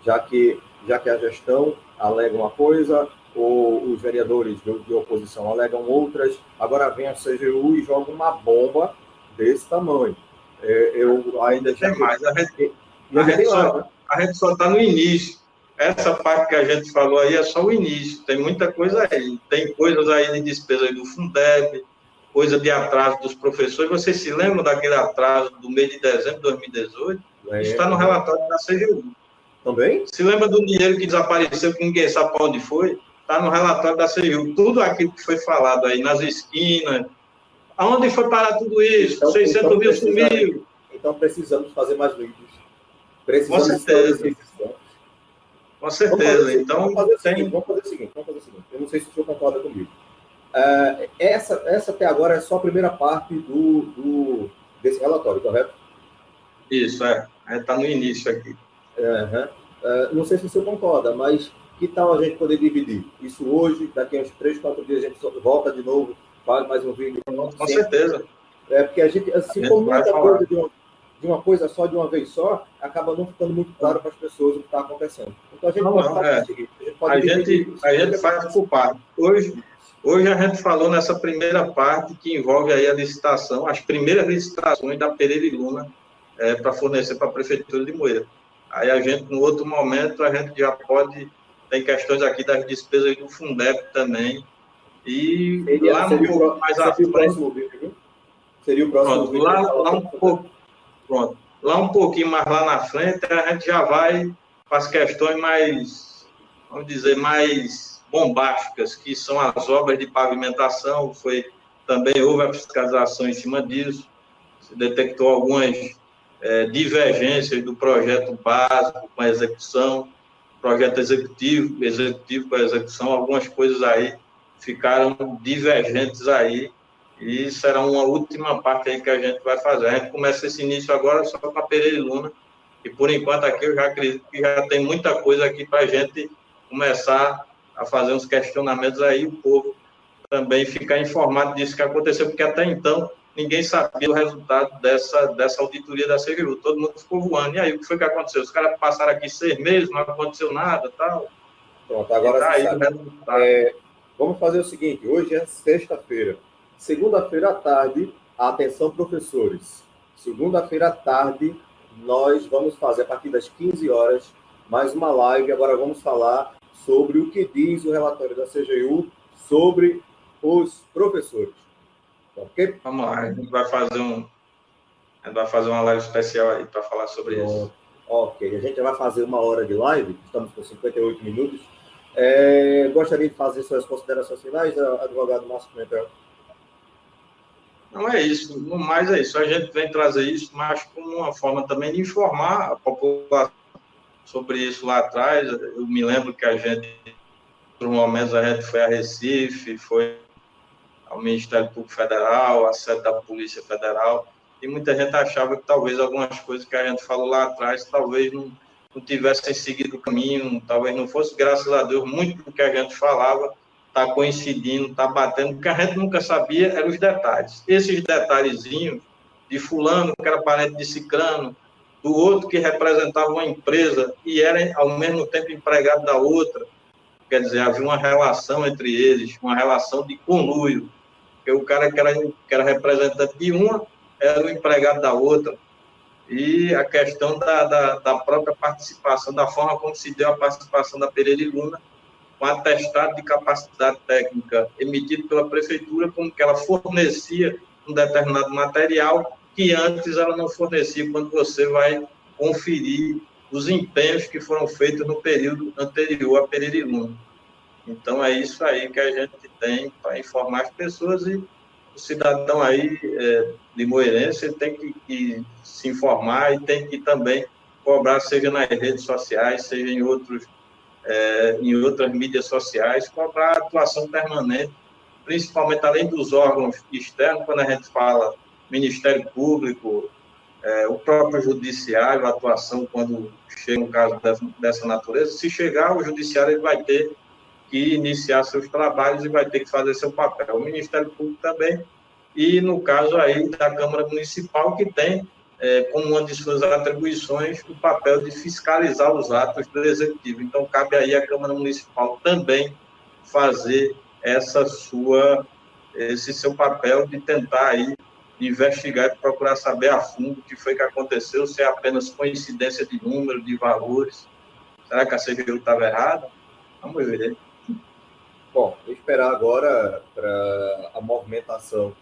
já que a gestão alega uma coisa, ou os vereadores de oposição alegam outras, agora vem a CGU e joga uma bomba desse tamanho. Eu ainda tem mais. A gente né? só está no início. Essa parte que a gente falou aí é só o início. Tem muita coisa aí. Tem coisas aí de despesa aí do Fundeb, coisa de atraso dos professores. Vocês se lembram daquele atraso do mês de dezembro de 2018? Está no relatório da CGU. Também? Se lembra do dinheiro que desapareceu, que ninguém sabe para onde foi? Está no relatório da CGU. Tudo aquilo que foi falado aí nas esquinas. Aonde foi parar tudo isso? Então, 600 mil sumiu. Então precisamos fazer mais vídeos. Com certeza. Com certeza. Então, vamos fazer o seguinte. Eu não sei se o senhor concorda comigo. Essa até agora é só a primeira parte desse relatório, correto? Isso, é. A gente está no início aqui. Não sei se o senhor concorda, mas que tal a gente poder dividir isso hoje, daqui a uns 3, 4 dias a gente volta de novo, faz mais um vídeo. Com certeza. Porque a gente, se for muita coisa de uma coisa só, de uma vez só, acaba não ficando muito claro para as pessoas o que está acontecendo. Então a gente pode fazer o seguinte, a gente faz por parte. Hoje a gente falou nessa primeira parte que envolve aí a licitação, as primeiras licitações da Pereira e Luna para fornecer para a Prefeitura de Moeiro. Aí a gente, no outro momento, a gente já pode, tem questões aqui das despesas do Fundeb também, e lá um pouco mais à frente... Seria o próximo vídeo. Lá um pouquinho mais lá na frente, a gente já vai para as questões mais, vamos dizer, mais bombásticas, que são as obras de pavimentação. Também houve a fiscalização em cima disso, se detectou algumas divergências do projeto básico com a execução, projeto executivo com a execução, algumas coisas aí ficaram divergentes aí, e será uma última parte aí que a gente vai fazer. A gente começa esse início agora só com a Pereira e Luna, e por enquanto aqui eu já acredito que já tem muita coisa aqui para a gente começar a fazer uns questionamentos aí, o povo também ficar informado disso que aconteceu, porque até então ninguém sabia o resultado dessa auditoria da CGU, todo mundo ficou voando. E aí, o que foi que aconteceu? Os caras passaram aqui 6 meses, não aconteceu nada, tal. Pronto, agora vamos fazer o seguinte, hoje é sexta-feira. Segunda-feira à tarde, atenção professores, segunda-feira à tarde, nós vamos fazer, a partir das 15 horas, mais uma live. Agora vamos falar sobre o que diz o relatório da CGU sobre os professores. Ok? Vamos lá, a gente vai fazer uma live especial aí para falar sobre isso. Ok, a gente já vai fazer 1 hora de live, estamos com 58 minutos. Gostaria de fazer suas considerações finais, advogado Márcio Pimentel? Não é isso, no mais é isso. A gente vem trazer isso, mas como uma forma também de informar a população sobre isso lá atrás. Eu me lembro que a gente, por momentos, a gente foi a Recife, foi ao Ministério Público Federal, à sede da Polícia Federal, e muita gente achava que talvez algumas coisas que a gente falou lá atrás, talvez não tivessem seguido o caminho, talvez não fosse, graças a Deus, muito do que a gente falava está coincidindo, está batendo, porque a gente nunca sabia eram os detalhes. Esses detalhezinhos de fulano, que era parente de ciclano, do outro que representava uma empresa e era, ao mesmo tempo, empregado da outra, quer dizer, havia uma relação entre eles, uma relação de conluio, porque o cara que era representante de uma era o empregado da outra, e a questão da própria participação, da forma como se deu a participação da Pereira e Luna, com atestado de capacidade técnica emitido pela prefeitura, como que ela fornecia um determinado material que antes ela não fornecia, quando você vai conferir os empenhos que foram feitos no período anterior à Pereira e Luna. Então, é isso aí que a gente tem para informar as pessoas, e o cidadão aí de Moeirense ele tem que se informar e tem que também cobrar, seja nas redes sociais, seja em outras mídias sociais, cobrar atuação permanente, principalmente além dos órgãos externos, quando a gente fala Ministério Público, o próprio Judiciário, a atuação quando chega um caso dessa natureza. Se chegar, o Judiciário ele vai ter que iniciar seus trabalhos e vai ter que fazer seu papel. O Ministério Público também, e no caso aí da Câmara Municipal, que tem como uma de suas atribuições, o papel de fiscalizar os atos do Executivo. Então, cabe aí à Câmara Municipal também fazer esse seu papel de tentar aí investigar e procurar saber a fundo o que foi que aconteceu, se é apenas coincidência de número, de valores. Será que a CGU estava errada? Vamos ver. Bom, vou esperar agora para a movimentação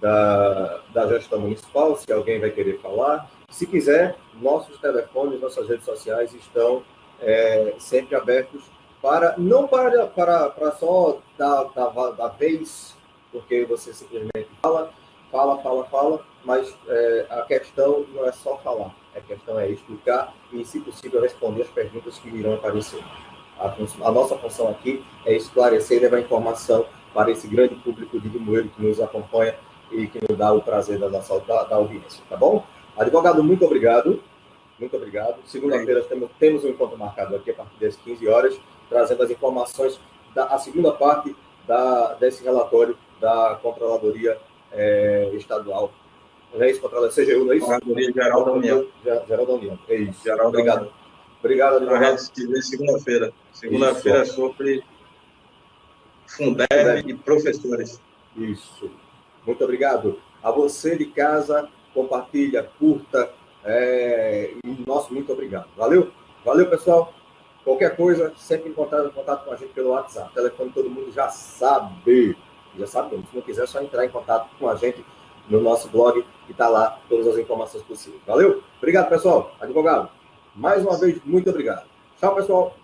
da gestão municipal, se alguém vai querer falar. Se quiser, nossos telefones, nossas redes sociais estão sempre abertos não para só da vez, porque você simplesmente fala, mas a questão não é só falar, a questão é explicar e, se possível, responder as perguntas que irão aparecer. A nossa função aqui é esclarecer e levar informação para esse grande público de Limoeiro que nos acompanha e que nos dá o prazer da audiência, tá bom? Advogado, muito obrigado. Muito obrigado. Segunda-feira temos um encontro marcado aqui a partir das 15 horas, trazendo as informações a segunda parte desse relatório da Controladoria Estadual. Não é isso, Controladoria CGU, não é isso? Controladoria Geral da União. Geral da União, é isso. Geral obrigado. Da União. Obrigado, advogado. A gente se vê segunda-feira. Segunda-feira é sobre Fundeb e professores. Isso. Muito obrigado. A você de casa, compartilha, curta. Nosso muito obrigado. Valeu? Valeu, pessoal. Qualquer coisa, sempre em contato com a gente pelo WhatsApp. O telefone todo mundo já sabe. Já sabe, se não quiser, é só entrar em contato com a gente no nosso blog, que está lá todas as informações possíveis. Valeu? Obrigado, pessoal. Advogado, mais uma vez, muito obrigado. Tchau, pessoal.